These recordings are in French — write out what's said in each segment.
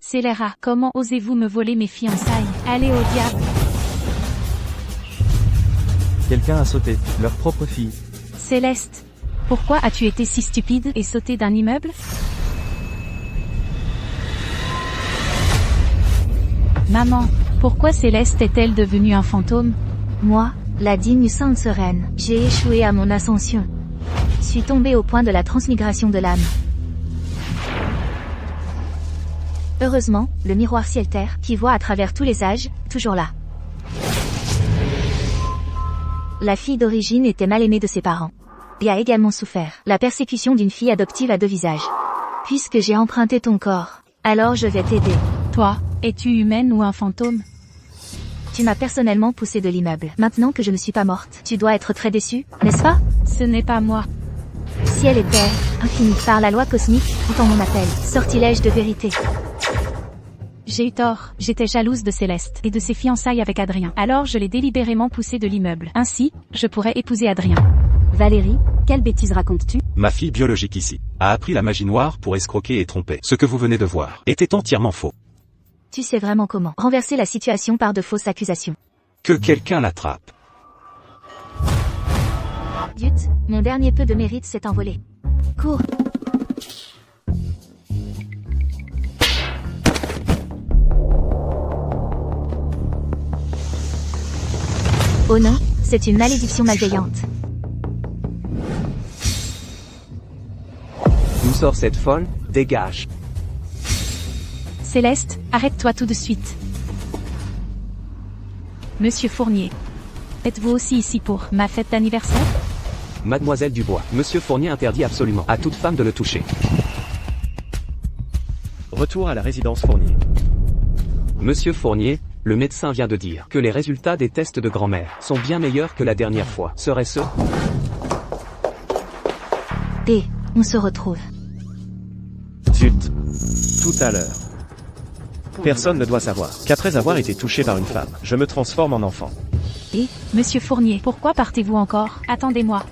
Scélérat, comment osez-vous me voler mes fiançailles? Allez au diable. Quelqu'un a sauté, leur propre fille. Céleste, pourquoi as-tu été si stupide et sauté d'un immeuble? Maman, pourquoi Céleste est-elle devenue un fantôme? Moi, la digne sainte sereine, j'ai échoué à mon ascension. Suis tombée au point de la transmigration de l'âme. Heureusement, le miroir ciel-terre, qui voit à travers tous les âges, toujours là. La fille d'origine était mal aimée de ses parents. Et a également souffert la persécution d'une fille adoptive à deux visages. Puisque j'ai emprunté ton corps, alors je vais t'aider. Toi, es-tu humaine ou un fantôme? Tu m'as personnellement poussé de l'immeuble. Maintenant que je ne suis pas morte, tu dois être très déçue, n'est-ce pas? Ce n'est pas moi. Ciel et terre, infini, par la loi cosmique, entends mon appel, sortilège de vérité. J'ai eu tort, j'étais jalouse de Céleste et de ses fiançailles avec Adrien. Alors je l'ai délibérément poussé de l'immeuble. Ainsi, je pourrais épouser Adrien. Valérie, quelle bêtise racontes-tu? Ma fille biologique ici a appris la magie noire pour escroquer et tromper. Ce que vous venez de voir était entièrement faux. Tu sais vraiment comment renverser la situation par de fausses accusations. Que quelqu'un l'attrape. Dut, mon dernier peu de mérite s'est envolé. Cours. Oh non, c'est une malédiction malveillante. D'où sort cette folle? Dégage. Céleste, arrête-toi tout de suite. Monsieur Fournier, êtes-vous aussi ici pour ma fête d'anniversaire? Mademoiselle Dubois, Monsieur Fournier interdit absolument à toute femme de le toucher. Retour à la résidence Fournier. Monsieur Fournier, le médecin vient de dire que les résultats des tests de grand-mère sont bien meilleurs que la dernière fois. Serait-ce? Et on se retrouve. Zut. Tout à l'heure. Personne ne doit savoir qu'après avoir été touché par une femme, je me transforme en enfant. Et, Monsieur Fournier, pourquoi partez-vous encore? Attendez-moi.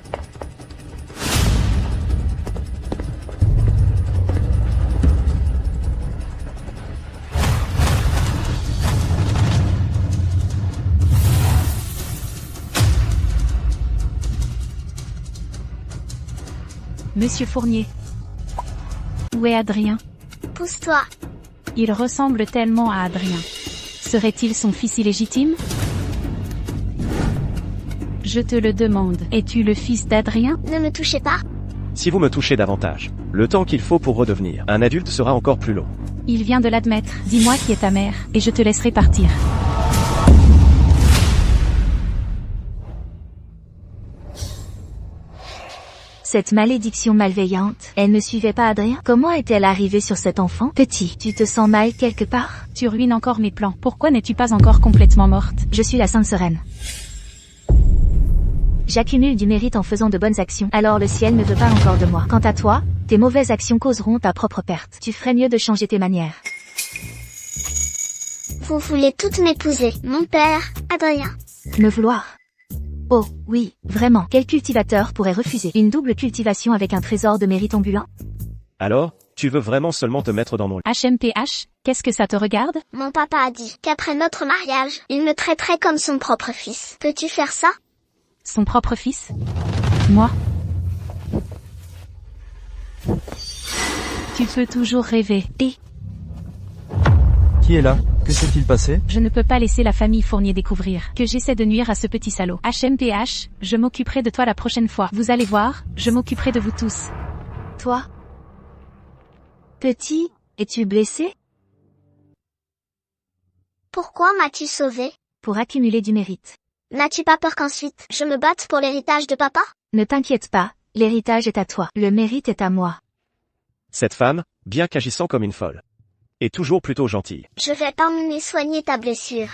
Monsieur Fournier. Où est Adrien? Pousse-toi. Il ressemble tellement à Adrien. Serait-il son fils illégitime? Je te le demande, es-tu le fils d'Adrien? Ne me touchez pas. Si vous me touchez davantage, le temps qu'il faut pour redevenir un adulte sera encore plus long. Il vient de l'admettre. Dis-moi qui est ta mère, et je te laisserai partir. Cette malédiction malveillante, elle ne suivait pas Adrien? Comment est-elle arrivée sur cet enfant? Petit, tu te sens mal quelque part? Tu ruines encore mes plans. Pourquoi n'es-tu pas encore complètement morte? Je suis la Sainte Sereine. J'accumule du mérite en faisant de bonnes actions, alors le ciel ne veut pas encore de moi. Quant à toi, tes mauvaises actions causeront ta propre perte. Tu ferais mieux de changer tes manières. Vous voulez toutes m'épouser. Mon père, Adrien. Me vouloir? Oh, oui, vraiment. Quel cultivateur pourrait refuser une double cultivation avec un trésor de mérite ambulant? Alors, tu veux vraiment seulement te mettre dans mon lit? HMPH, qu'est-ce que ça te regarde? Mon papa a dit qu'après notre mariage, il me traiterait comme son propre fils. Peux-tu faire ça? Son propre fils? Moi? Tu peux toujours rêver. Et Qui est là? Que s'est-il passé? je ne peux pas laisser la famille Fournier découvrir que j'essaie de nuire à ce petit salaud. HMPH, je m'occuperai de toi la prochaine fois. Vous allez voir, je m'occuperai de vous tous. Toi? Petit, es-tu blessé? Pourquoi m'as-tu sauvé? Pour accumuler du mérite. N'as-tu pas peur qu'ensuite, je me batte pour l'héritage de papa? Ne t'inquiète pas, l'héritage est à toi. Le mérite est à moi. Cette femme, bien qu'agissant comme une folle, est toujours plutôt gentille. Je vais t'emmener soigner ta blessure.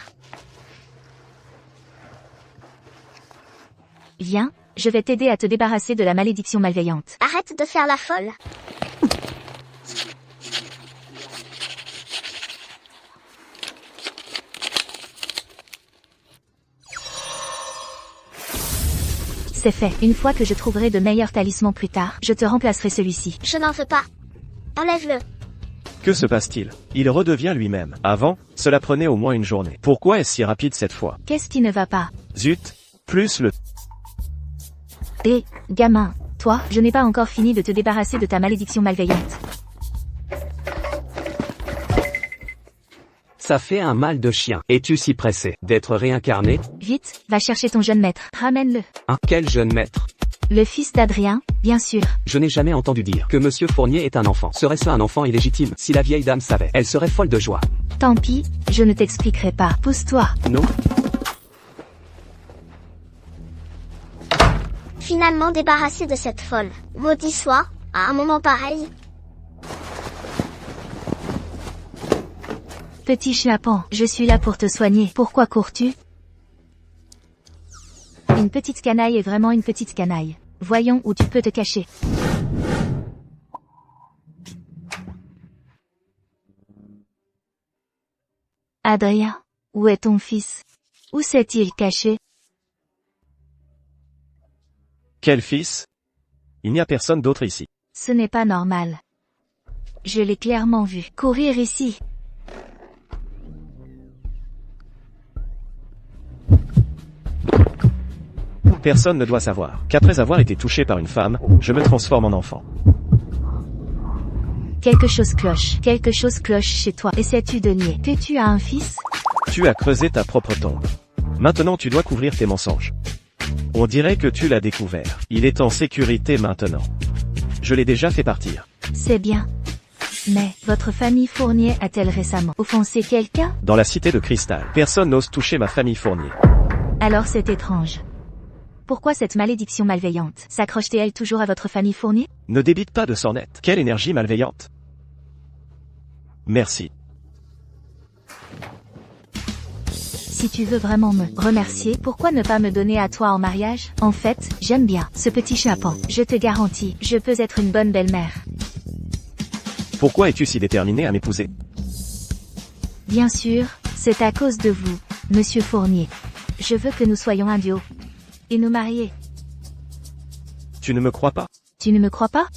Viens, je vais t'aider à te débarrasser de la malédiction malveillante. Arrête de faire la folle. C'est fait. Une fois que je trouverai de meilleurs talismans plus tard, je te remplacerai celui-ci. Je n'en veux pas. Enlève-le. Que se passe-t-il? Il redevient lui-même. Avant, cela prenait au moins une journée. Pourquoi est-ce si rapide cette fois? Qu'est-ce qui ne va pas? Zut. Plus le... Hé, gamin, toi, je n'ai pas encore fini de te débarrasser de ta malédiction malveillante. Ça fait un mal de chien. Es-tu si pressé d'être réincarné? Vite, va chercher ton jeune maître. Ramène-le. Quel jeune maître? Le fils d'Adrien, bien sûr. Je n'ai jamais entendu dire que Monsieur Fournier est un enfant. Serait-ce un enfant illégitime? Si la vieille dame savait, elle serait folle de joie. Tant pis, je ne t'expliquerai pas. Pousse-toi. Non? Finalement débarrassé de cette folle. Maudit soit, à un moment pareil. Petit schnappan, je suis là pour te soigner. Pourquoi cours-tu? Une petite canaille est vraiment une petite canaille. Voyons où tu peux te cacher. Adrien, où est ton fils? Où s'est-il caché? Quel fils? Il n'y a personne d'autre ici. Ce n'est pas normal. Je l'ai clairement vu courir ici. Personne ne doit savoir qu'après avoir été touché par une femme, je me transforme en enfant. Quelque chose cloche chez toi. Essaies-tu de nier que tu as un fils? Tu as creusé ta propre tombe. Maintenant tu dois couvrir tes mensonges. On dirait que tu l'as découvert. Il est en sécurité maintenant. Je l'ai déjà fait partir. C'est bien. Mais, votre famille Fournier a-t-elle récemment offensé quelqu'un? Dans la cité de cristal, personne n'ose toucher ma famille Fournier. Alors c'est étrange. Pourquoi cette malédiction malveillante s'accroche-t-elle toujours à votre famille Fournier? Ne débite pas de sornettes. Quelle énergie malveillante. Merci. Si tu veux vraiment me remercier, pourquoi ne pas me donner à toi en mariage? En fait, j'aime bien ce petit schnappan. Je te garantis, je peux être une bonne belle-mère. Pourquoi es-tu si déterminé à m'épouser? Bien sûr, c'est à cause de vous, monsieur Fournier. Je veux que nous soyons un duo. Et nous marier. Tu ne me crois pas? Tu ne me crois pas?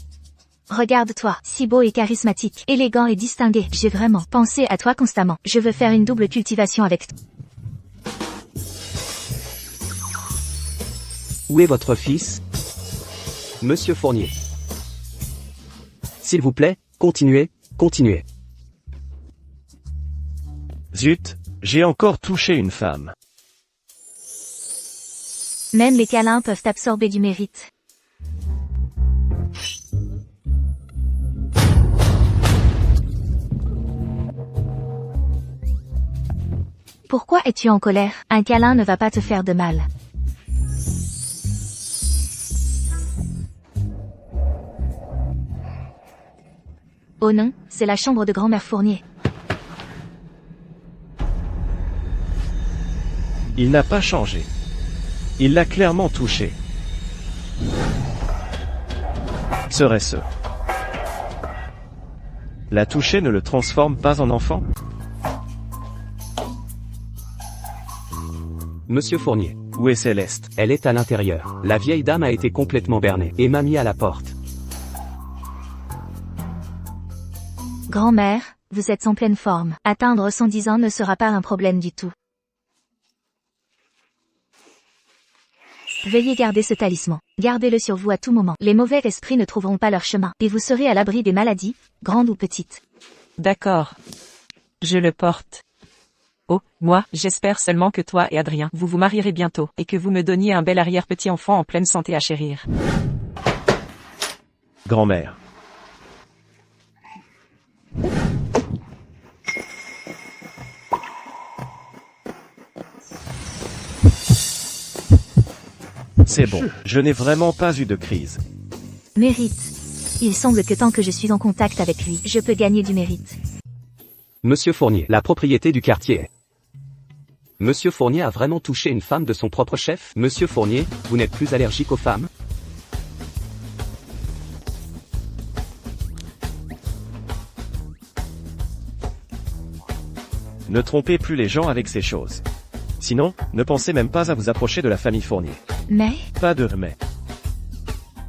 Regarde-toi, si beau et charismatique, élégant et distingué. J'ai vraiment pensé à toi constamment. Je veux faire une double cultivation avec toi. Où est votre fils? Monsieur Fournier. S'il vous plaît, continuez. Zut, j'ai encore touché une femme. Même les câlins peuvent absorber du mérite. Pourquoi es-tu en colère? Un câlin ne va pas te faire de mal. Oh non, c'est la chambre de grand-mère Fournier. Il n'a pas changé. Il l'a clairement touché. Serait-ce? La toucher ne le transforme pas en enfant? Monsieur Fournier. Où est Céleste? Elle est à l'intérieur. La vieille dame a été complètement bernée et m'a mis à la porte. Grand-mère, vous êtes en pleine forme. Atteindre 110 ans ne sera pas un problème du tout. Veuillez garder ce talisman. Gardez-le sur vous à tout moment. Les mauvais esprits ne trouveront pas leur chemin, et vous serez à l'abri des maladies, grandes ou petites. D'accord. Je le porte. Oh, moi, j'espère seulement que toi et Adrien, vous vous marierez bientôt, et que vous me donniez un bel arrière-petit-enfant en pleine santé à chérir. Grand-mère. C'est bon, je n'ai vraiment pas eu de crise. Mérite. Il semble que tant que je suis en contact avec lui, je peux gagner du mérite. Monsieur Fournier, la propriété du quartier est... Monsieur Fournier a vraiment touché une femme de son propre chef? Monsieur Fournier, vous n'êtes plus allergique aux femmes? Ne trompez plus les gens avec ces choses. Sinon, ne pensez même pas à vous approcher de la famille Fournier. Mais, Pas de mais.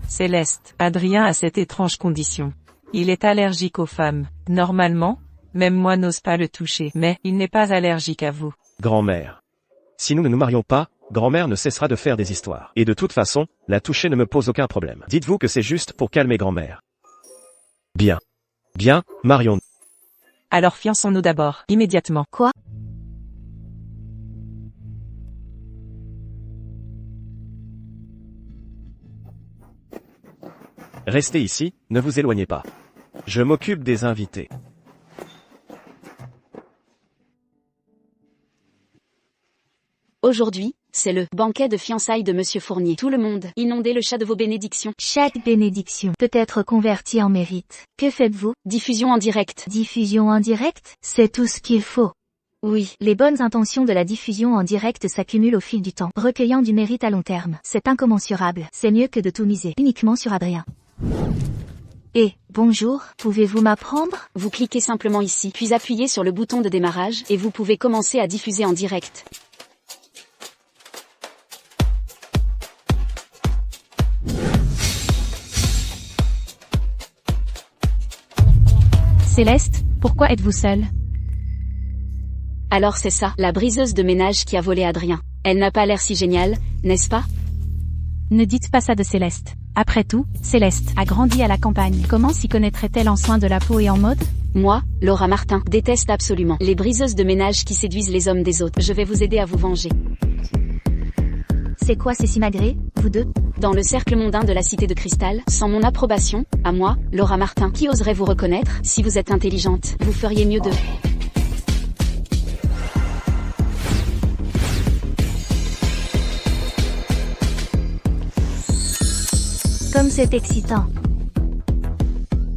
Céleste, Adrien a cette étrange condition. Il est allergique aux femmes. Normalement, même moi n'ose pas le toucher. Mais il n'est pas allergique à vous. Grand-mère. Si nous ne nous marions pas, grand-mère ne cessera de faire des histoires. Et de toute façon, la toucher ne me pose aucun problème. Dites-vous que c'est juste pour calmer grand-mère. Bien. Bien, marions-nous. Alors fiançons-nous d'abord, immédiatement. Quoi? Restez ici, ne vous éloignez pas. Je m'occupe des invités. Aujourd'hui, c'est le banquet de fiançailles de Monsieur Fournier. Tout le monde, inondez le chat de vos bénédictions. Chaque bénédiction peut être convertie en mérite. Que faites-vous? Diffusion en direct. Diffusion en direct? C'est tout ce qu'il faut. Oui, les bonnes intentions de la diffusion en direct s'accumulent au fil du temps, recueillant du mérite à long terme. C'est incommensurable. C'est mieux que de tout miser uniquement sur Adrien. Et, bonjour, pouvez-vous m'apprendre? Vous cliquez simplement ici, puis appuyez sur le bouton de démarrage, et vous pouvez commencer à diffuser en direct. Céleste, pourquoi êtes-vous seule? Alors c'est ça, la briseuse de ménage qui a volé Adrien. Elle n'a pas l'air si géniale, n'est-ce pas? Ne dites pas ça de Céleste. Après tout, Céleste a grandi à la campagne. Comment s'y connaîtrait-elle en soins de la peau et en mode? Moi, Laura Martin, déteste absolument les briseuses de ménage qui séduisent les hommes des autres. Je vais vous aider à vous venger. C'est quoi ces simagrées, vous deux? Dans le cercle mondain de la cité de cristal, sans mon approbation, à moi, Laura Martin, qui oserait vous reconnaître? Si vous êtes intelligente, vous feriez mieux de... Comme c'est excitant.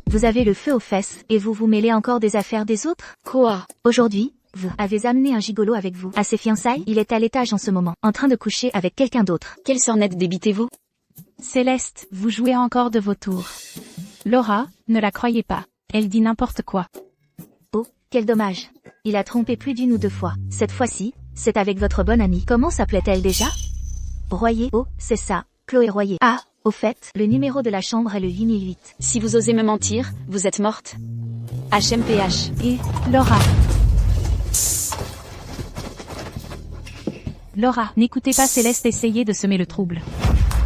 Vous avez le feu aux fesses, et vous vous mêlez encore des affaires des autres? Quoi? Aujourd'hui, vous avez amené un gigolo avec vous. À ses fiançailles, il est à l'étage en ce moment, en train de coucher avec quelqu'un d'autre. Quelle sornette débitez-vous? Céleste, vous jouez encore de vos tours. Laura, ne la croyez pas. Elle dit n'importe quoi. Oh, quel dommage. Il a trompé plus d'une ou deux fois. Cette fois-ci, c'est avec votre bonne amie. Comment s'appelait-elle déjà? Royer. Oh, c'est ça, Chloé Royer. Ah, au fait, le numéro de la chambre est le 8008. Si vous osez me mentir, vous êtes morte. HMPH. Et, Laura. Laura, n'écoutez pas Céleste essayer de semer le trouble.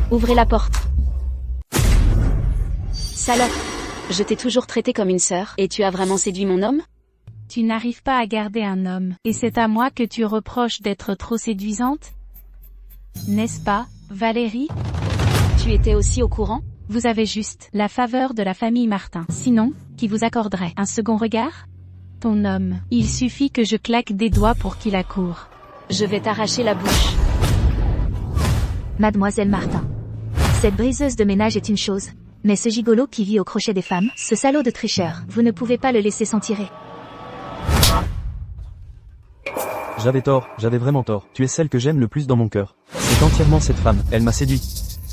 Ouvrez la porte. Salope. Je t'ai toujours traité comme une sœur, et tu as vraiment séduit mon homme? Tu n'arrives pas à garder un homme, et c'est à moi que tu reproches d'être trop séduisante? N'est-ce pas, Valérie? Tu étais aussi au courant? Vous avez juste la faveur de la famille Martin. Sinon, qui vous accorderait un second regard? Ton homme. Il suffit que je claque des doigts pour qu'il accourt. Je vais t'arracher la bouche. Mademoiselle Martin. Cette briseuse de ménage est une chose. Mais ce gigolo qui vit au crochet des femmes, ce salaud de tricheur, vous ne pouvez pas le laisser s'en tirer. J'avais tort, j'avais vraiment tort. Tu es celle que j'aime le plus dans mon cœur. C'est entièrement cette femme, elle m'a séduit.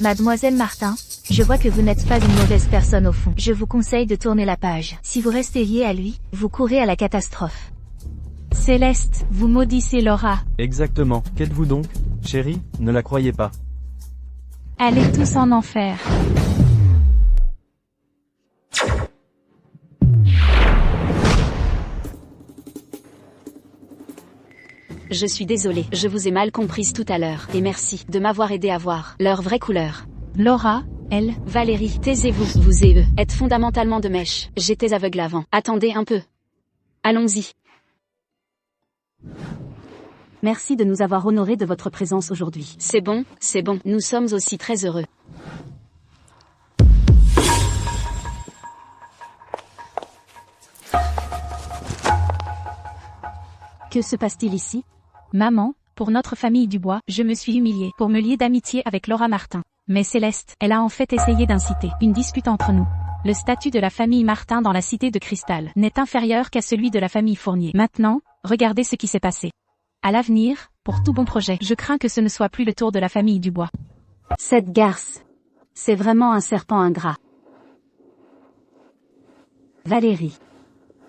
Mademoiselle Martin, je vois que vous n'êtes pas une mauvaise personne au fond. Je vous conseille de tourner la page. Si vous restez lié à lui, vous courez à la catastrophe. Céleste, vous maudissez Laura. Exactement. Qu'êtes-vous donc, chérie? Ne la croyez pas. Allez tous en enfer. Je suis désolée, je vous ai mal comprise tout à l'heure, et merci de m'avoir aidé à voir leur vraie couleur. Laura, elle... Valérie, taisez-vous, vous et eux êtes fondamentalement de mèche. J'étais aveugle avant. Attendez un peu. Allons-y. Merci de nous avoir honorés de votre présence aujourd'hui. C'est bon, nous sommes aussi très heureux. Que se passe-t-il ici? Maman, pour notre famille Dubois, je me suis humiliée pour me lier d'amitié avec Laura Martin. Mais Céleste, elle a en fait essayé d'inciter une dispute entre nous. Le statut de la famille Martin dans la cité de Cristal n'est inférieur qu'à celui de la famille Fournier. Maintenant, regardez ce qui s'est passé. À l'avenir, pour tout bon projet, je crains que ce ne soit plus le tour de la famille Dubois. Cette garce, c'est vraiment un serpent ingrat. Valérie.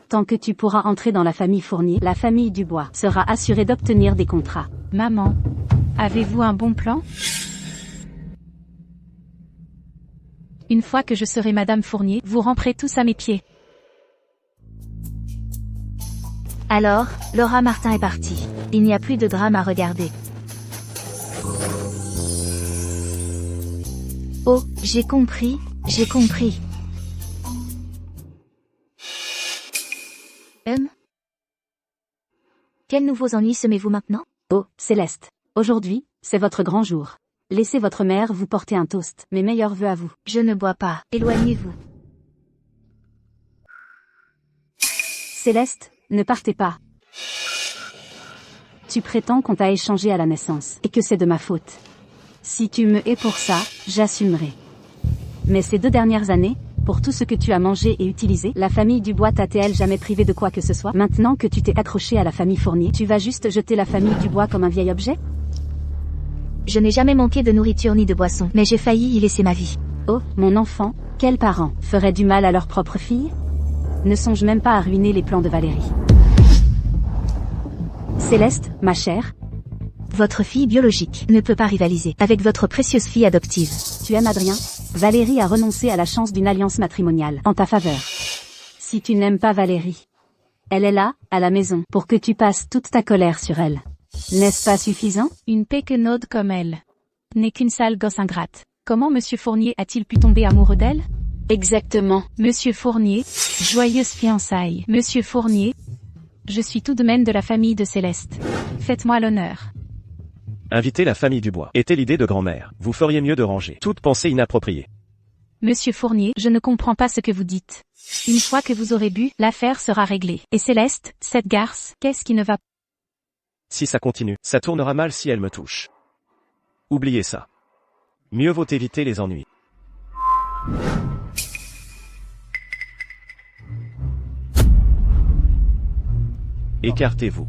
Tant que tu pourras entrer dans la famille Fournier, la famille Dubois sera assurée d'obtenir des contrats. Maman, avez-vous un bon plan? Une fois que je serai Madame Fournier, vous ramperez tous à mes pieds. Alors, Laura Martin est partie. Il n'y a plus de drame à regarder. Oh, j'ai compris, j'ai compris. Quels nouveaux ennuis semez-vous maintenant? Oh, Céleste. Aujourd'hui, c'est votre grand jour. Laissez votre mère vous porter un toast. Mes meilleurs vœux à vous. Je ne bois pas. Éloignez-vous. Céleste, ne partez pas. Tu prétends qu'on t'a échangé à la naissance, et que c'est de ma faute. Si tu me hais pour ça, j'assumerai. Mais ces 2 dernières années, pour tout ce que tu as mangé et utilisé, la famille Dubois t'a-t-elle jamais privé de quoi que ce soit? Maintenant que tu t'es accroché à la famille Fournier, tu vas juste jeter la famille Dubois comme un vieil objet? Je n'ai jamais manqué de nourriture ni de boisson, mais j'ai failli y laisser ma vie. Oh, mon enfant, quels parents feraient du mal à leur propre fille? Ne songe même pas à ruiner les plans de Valérie. Céleste, ma chère. Votre fille biologique ne peut pas rivaliser avec votre précieuse fille adoptive. Tu aimes Adrien? Valérie a renoncé à la chance d'une alliance matrimoniale en ta faveur. Si tu n'aimes pas Valérie, elle est là, à la maison, pour que tu passes toute ta colère sur elle. N'est-ce pas suffisant? Une péquenaude comme elle n'est qu'une sale gosse ingrate. Comment Monsieur Fournier a-t-il pu tomber amoureux d'elle? Exactement. Monsieur Fournier, joyeuses fiançailles. Monsieur Fournier, je suis tout de même de la famille de Céleste. Faites-moi l'honneur. Inviter la famille Dubois était l'idée de grand-mère. Vous feriez mieux de ranger toute pensée inappropriée. Monsieur Fournier, je ne comprends pas ce que vous dites. Une fois que vous aurez bu, l'affaire sera réglée. Et Céleste, cette garce, qu'est-ce qui ne va pas? Si ça continue, ça tournera mal si elle me touche. Oubliez ça. Mieux vaut éviter les ennuis. Écartez-vous.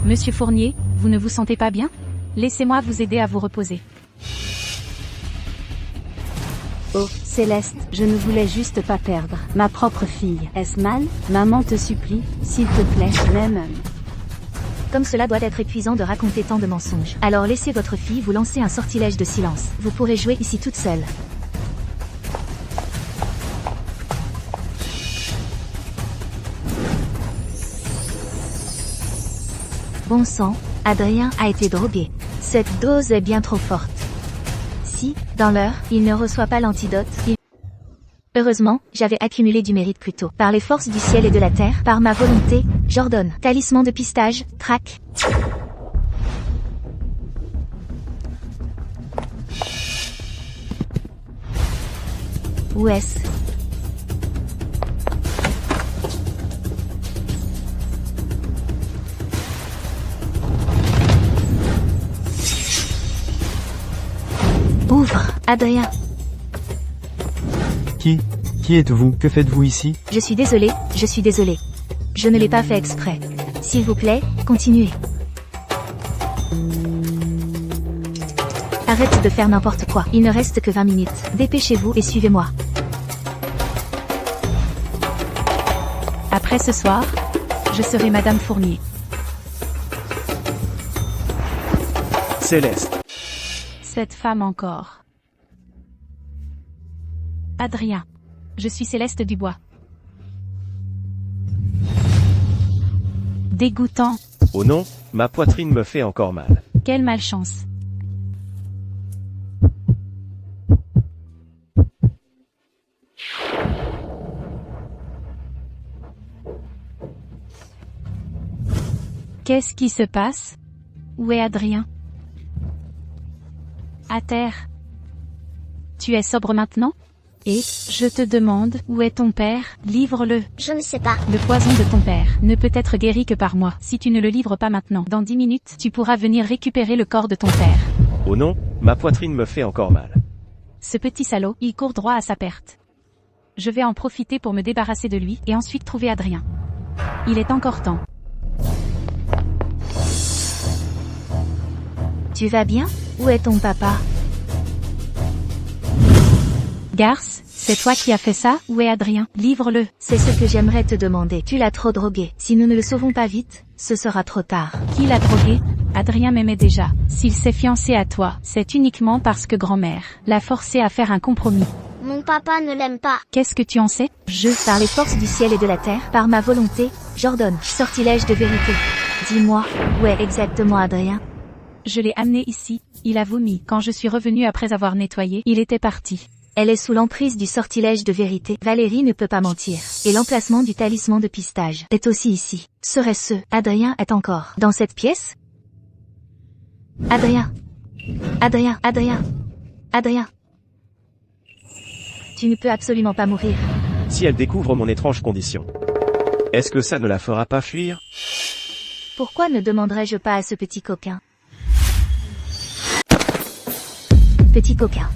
Monsieur Fournier, vous ne vous sentez pas bien? Laissez-moi vous aider à vous reposer. Oh, Céleste, je ne voulais juste pas perdre ma propre fille. Est-ce mal? Maman te supplie, s'il te plaît, même. Comme cela doit être épuisant de raconter tant de mensonges. Alors laissez votre fille vous lancer un sortilège de silence. Vous pourrez jouer ici toute seule. Bon sang, Adrien a été drogué. Cette dose est bien trop forte. Si, dans l'heure, il ne reçoit pas l'antidote, Heureusement, j'avais accumulé du mérite plus tôt. Par les forces du ciel et de la terre, par ma volonté, j'ordonne. Talisman de pistage, trac. Où est-ce? Ouvre, Adrien. Qui êtes-vous? Que faites-vous ici? Je suis désolée, je suis désolée. Je ne l'ai pas fait exprès. S'il vous plaît, continuez. Arrête de faire n'importe quoi. Il ne reste que 20 minutes. Dépêchez-vous et suivez-moi. Après ce soir, je serai Madame Fournier. Céleste. Cette femme encore. Adrien. Je suis Céleste Dubois. Dégoûtant. Oh non, ma poitrine me fait encore mal. Quelle malchance. Qu'est-ce qui se passe? Où est Adrien? À terre. Tu es sobre maintenant? Et, je te demande, où est ton père? Livre-le. Je ne sais pas. Le poison de ton père ne peut être guéri que par moi. Si tu ne le livres pas maintenant, dans 10 minutes, tu pourras venir récupérer le corps de ton père. Oh non, ma poitrine me fait encore mal. Ce petit salaud, il court droit à sa perte. Je vais en profiter pour me débarrasser de lui, et ensuite trouver Adrien. Il est encore temps. Tu vas bien? Où est ton papa? Garce, c'est toi qui as fait ça? Où est Adrien? Livre-le. C'est ce que j'aimerais te demander. Tu l'as trop drogué. Si nous ne le sauvons pas vite, ce sera trop tard. Qui l'a drogué? Adrien m'aimait déjà. S'il s'est fiancé à toi, c'est uniquement parce que grand-mère l'a forcé à faire un compromis. Mon papa ne l'aime pas. Qu'est-ce que tu en sais? Par les forces du ciel et de la terre, par ma volonté, j'ordonne. Sortilège de vérité. Dis-moi, où est exactement Adrien? Je l'ai amené ici. Il a vomi. Quand je suis revenue après avoir nettoyé, il était parti. Elle est sous l'emprise du sortilège de vérité. Valérie ne peut pas mentir. Et l'emplacement du talisman de pistage est aussi ici. Serait-ce, Adrien est encore dans cette pièce? Adrien. Adrien, Adrien. Adrien. Tu ne peux absolument pas mourir. Si elle découvre mon étrange condition, est-ce que ça ne la fera pas fuir? Pourquoi ne demanderais-je pas à ce petit coquin? Petit coquin.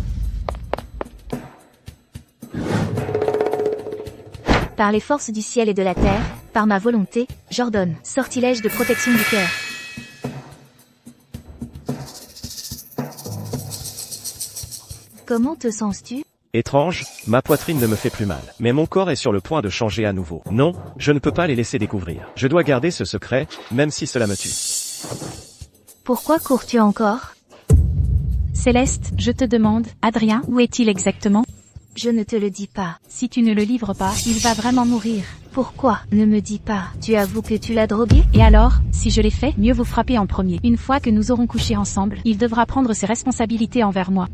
Par les forces du ciel et de la terre, par ma volonté, j'ordonne. Sortilège de protection du cœur. Comment te sens-tu? Étrange, ma poitrine ne me fait plus mal. Mais mon corps est sur le point de changer à nouveau. Non, je ne peux pas les laisser découvrir. Je dois garder ce secret, même si cela me tue. Pourquoi cours-tu encore? Céleste, je te demande, Adrien, où est-il exactement? Je ne te le dis pas. Si tu ne le livres pas, il va vraiment mourir. Pourquoi? Ne me dis pas. Tu avoues que tu l'as drogué? Et alors, si je l'ai fait, mieux vaut frapper en premier. Une fois que nous aurons couché ensemble, il devra prendre ses responsabilités envers moi.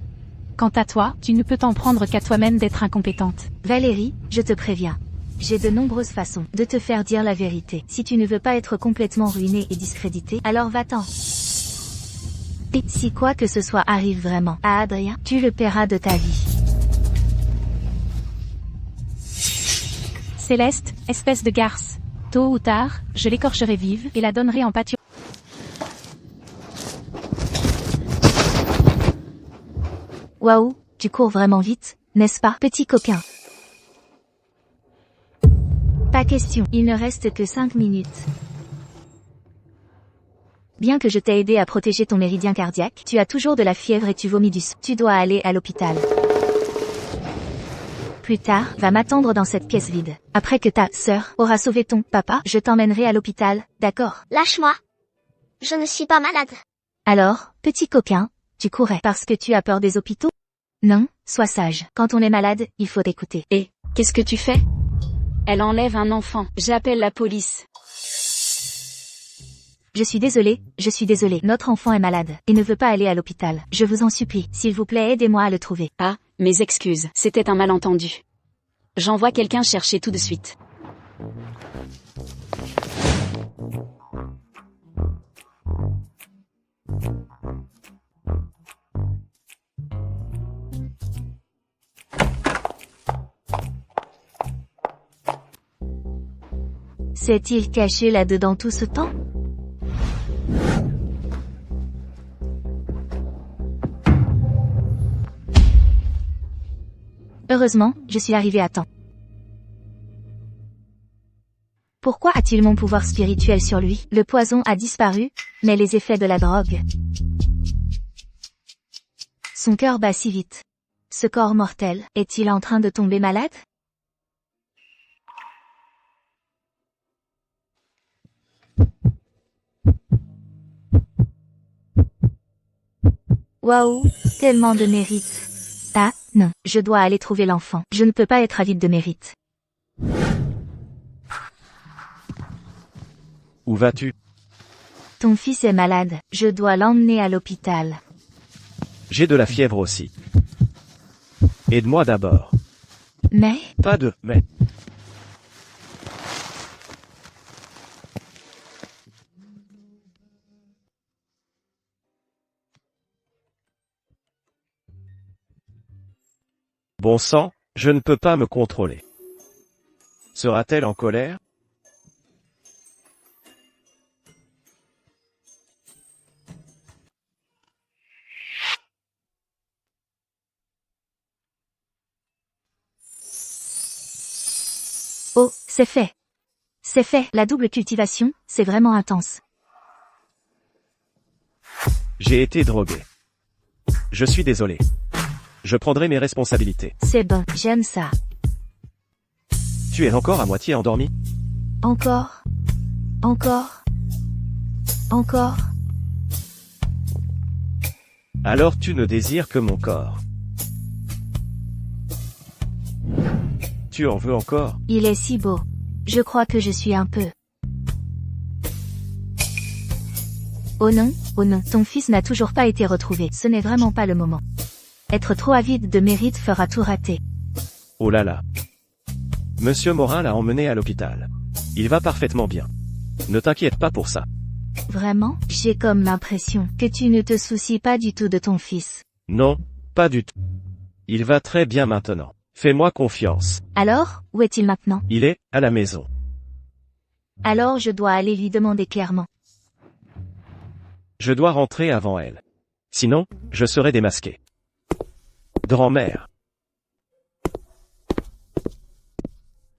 Quant à toi, tu ne peux t'en prendre qu'à toi-même d'être incompétente. Valérie, je te préviens. J'ai de nombreuses façons de te faire dire la vérité. Si tu ne veux pas être complètement ruiné et discrédité, alors va-t'en. Et si quoi que ce soit arrive vraiment à Adrien, tu le paieras de ta vie. Céleste, espèce de garce. Tôt ou tard, je l'écorcherai vive et la donnerai en pâture. Waouh, tu cours vraiment vite, n'est-ce pas, petit coquin? Pas question, il ne reste que 5 minutes. Bien que je t'ai aidé à protéger ton méridien cardiaque, tu as toujours de la fièvre et tu vomis du sang. Tu dois aller à l'hôpital. Plus tard, va m'attendre dans cette pièce vide. Après que ta sœur aura sauvé ton papa, je t'emmènerai à l'hôpital, d'accord? Lâche-moi. Je ne suis pas malade. Alors, petit coquin, tu courais parce que tu as peur des hôpitaux? Non, sois sage. Quand on est malade, il faut écouter. Et, qu'est-ce que tu fais? Elle enlève un enfant. J'appelle la police. Je suis désolée. Notre enfant est malade et ne veut pas aller à l'hôpital. Je vous en supplie, s'il vous plaît, aidez-moi à le trouver. Ah, mes excuses. C'était un malentendu. J'envoie quelqu'un chercher tout de suite. S'est-il caché là-dedans tout ce temps? Heureusement, je suis arrivée à temps. Pourquoi a-t-il mon pouvoir spirituel sur lui? Le poison a disparu, mais les effets de la drogue. Son cœur bat si vite. Ce corps mortel, est-il en train de tomber malade? Waouh, tellement de mérite. Ah, non, je dois aller trouver l'enfant. Je ne peux pas être avide de mérite. Où vas-tu? Ton fils est malade, je dois l'emmener à l'hôpital. J'ai de la fièvre aussi. Aide-moi d'abord. Mais, Pas de mais. Bon sang, je ne peux pas me contrôler. Sera-t-elle en colère? oh, c'est fait. C'est fait, la double cultivation, c'est vraiment intense. J'ai été drogué. Je suis désolé. Je prendrai mes responsabilités. C'est bon, j'aime ça. Tu es encore à moitié endormi? Encore. Encore. Encore. Alors tu ne désires que mon corps. Tu en veux encore? Il est si beau. Je crois que je suis un peu... Oh non, ton fils n'a toujours pas été retrouvé. Ce n'est vraiment pas le moment. Être trop avide de mérite fera tout rater. Oh là là. Monsieur Morin l'a emmené à l'hôpital. Il va parfaitement bien. Ne t'inquiète pas pour ça. Vraiment? J'ai comme l'impression que tu ne te soucies pas du tout de ton fils. Non, pas du tout. Il va très bien maintenant. Fais-moi confiance. Alors, où est-il maintenant? Il est à la maison. Alors je dois aller lui demander clairement. Je dois rentrer avant elle. Sinon, je serai démasqué. Grand-mère.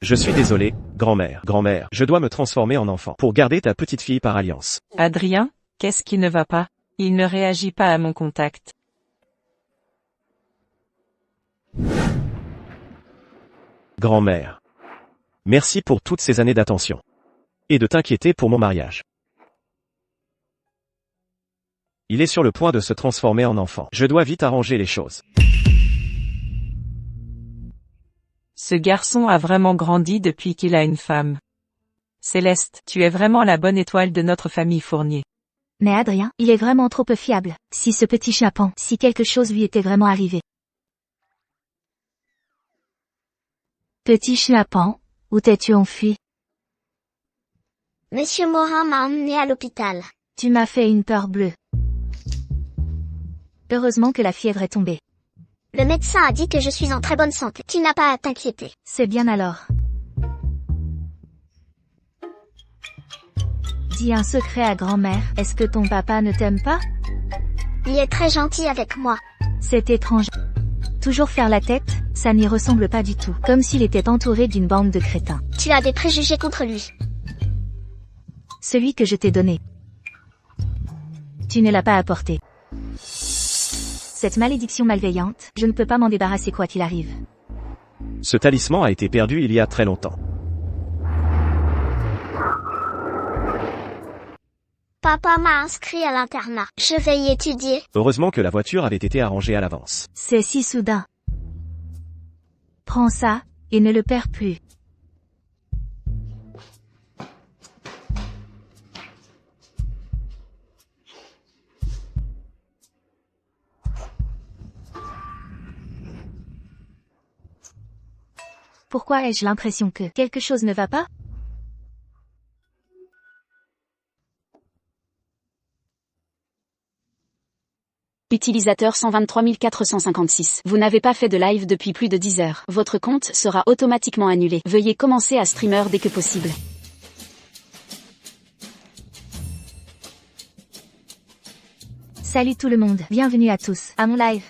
Je suis désolé, grand-mère. Grand-mère, je dois me transformer en enfant pour garder ta petite fille par alliance. Adrien, qu'est-ce qui ne va pas? Il ne réagit pas à mon contact. Grand-mère. Merci pour toutes ces années d'attention. Et de t'inquiéter pour mon mariage. Il est sur le point de se transformer en enfant. Je dois vite arranger les choses. Ce garçon a vraiment grandi depuis qu'il a une femme. Céleste, tu es vraiment la bonne étoile de notre famille Fournier. Mais Adrien, il est vraiment trop peu fiable. Si ce petit chapon, si quelque chose lui était vraiment arrivé. Petit chapon, où t'es-tu enfui? Monsieur Morin m'a emmené à l'hôpital. Tu m'as fait une peur bleue. Heureusement que la fièvre est tombée. Le médecin a dit que je suis en très bonne santé. Tu n'as pas à t'inquiéter. C'est bien alors. Dis un secret à grand-mère, est-ce que ton papa ne t'aime pas? Il est très gentil avec moi. C'est étrange. Toujours faire la tête, ça n'y ressemble pas du tout. Comme s'il était entouré d'une bande de crétins. Tu as des préjugés contre lui. Celui que je t'ai donné. Tu ne l'as pas apporté. Cette malédiction malveillante, je ne peux pas m'en débarrasser quoi qu'il arrive. Ce talisman a été perdu il y a très longtemps. Papa m'a inscrit à l'internat. Je vais y étudier. Heureusement que la voiture avait été arrangée à l'avance. C'est si soudain. Prends ça, et ne le perds plus. Pourquoi ai-je l'impression que quelque chose ne va pas? Utilisateur 123 456. Vous n'avez pas fait de live depuis plus de 10 heures. Votre compte sera automatiquement annulé. Veuillez commencer à streamer dès que possible. Salut tout le monde, bienvenue à tous, à mon live.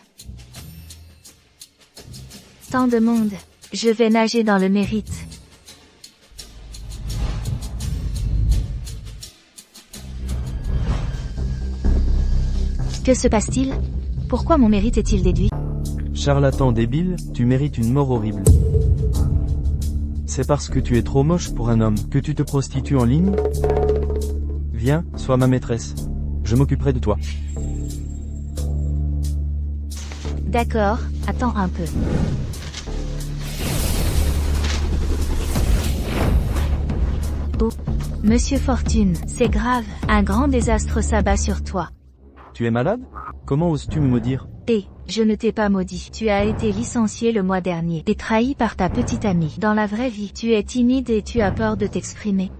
Tant de monde. Je vais nager dans le mérite. Que se passe-t-il? Pourquoi mon mérite est-il déduit? Charlatan débile, tu mérites une mort horrible. C'est parce que tu es trop moche pour un homme que tu te prostitues en ligne? Viens, sois ma maîtresse. Je m'occuperai de toi. D'accord, attends un peu. Oh, Monsieur Fortune, c'est grave, un grand désastre s'abat sur toi. Tu es malade? Comment oses-tu me maudire? Je ne t'ai pas maudit. Tu as été licencié le mois dernier et trahi par ta petite amie. Dans la vraie vie, tu es timide et tu as peur de t'exprimer.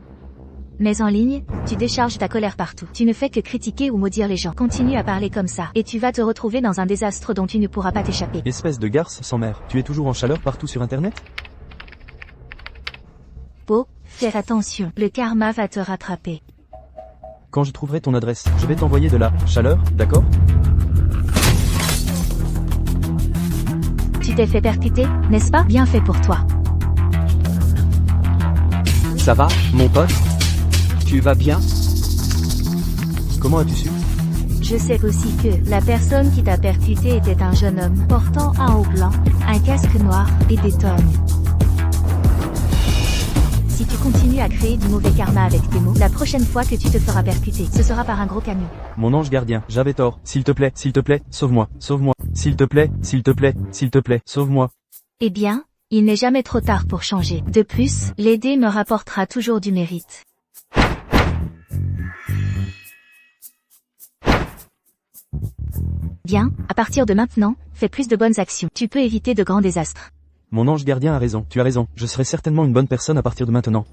Mais en ligne, tu décharges ta colère partout. Tu ne fais que critiquer ou maudire les gens. Continue à parler comme ça, et tu vas te retrouver dans un désastre dont tu ne pourras pas t'échapper. Espèce de garce sans mère, tu es toujours en chaleur partout sur internet? Fais attention, le karma va te rattraper. Quand je trouverai ton adresse, je vais t'envoyer de la chaleur, d'accord? Tu t'es fait percuter, n'est-ce pas? Bien fait pour toi. Ça va, mon pote? Tu vas bien? Comment as-tu su? Je sais aussi que la personne qui t'a percuté était un jeune homme portant un haut blanc, un casque noir et des tongs. Si tu continues à créer du mauvais karma avec tes mots, la prochaine fois que tu te feras percuter, ce sera par un gros camion. Mon ange gardien, j'avais tort. S'il te plaît, sauve-moi, sauve-moi. S'il te plaît, sauve-moi. Eh bien, il n'est jamais trop tard pour changer. De plus, l'aider me rapportera toujours du mérite. Bien, à partir de maintenant, fais plus de bonnes actions. Tu peux éviter de grands désastres. Mon ange gardien a raison, tu as raison. Je serai certainement une bonne personne à partir de maintenant.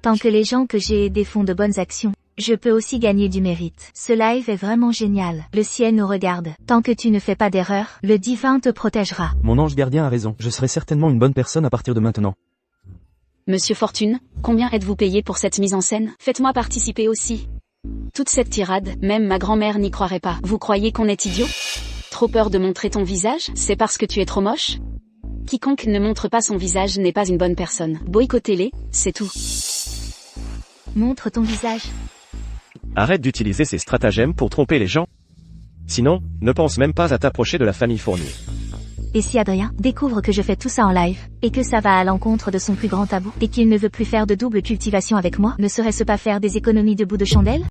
Tant que les gens que j'ai aidés font de bonnes actions, je peux aussi gagner du mérite. Ce live est vraiment génial. Le ciel nous regarde. Tant que tu ne fais pas d'erreur, le divin te protégera. Mon ange gardien a raison. Je serai certainement une bonne personne à partir de maintenant. Monsieur Fortune, combien êtes-vous payé pour cette mise en scène? Faites-moi participer aussi. Toute cette tirade, même ma grand-mère n'y croirait pas. Vous croyez qu'on est idiot? Trop peur de montrer ton visage? C'est parce que tu es trop moche? Quiconque ne montre pas son visage n'est pas une bonne personne. Boycottez-les, c'est tout. Montre ton visage. Arrête d'utiliser ces stratagèmes pour tromper les gens. Sinon, ne pense même pas à t'approcher de la famille Fournier. Et si Adrien découvre que je fais tout ça en live, et que ça va à l'encontre de son plus grand tabou, et qu'il ne veut plus faire de double cultivation avec moi, ne serait-ce pas faire des économies de bout de chandelle?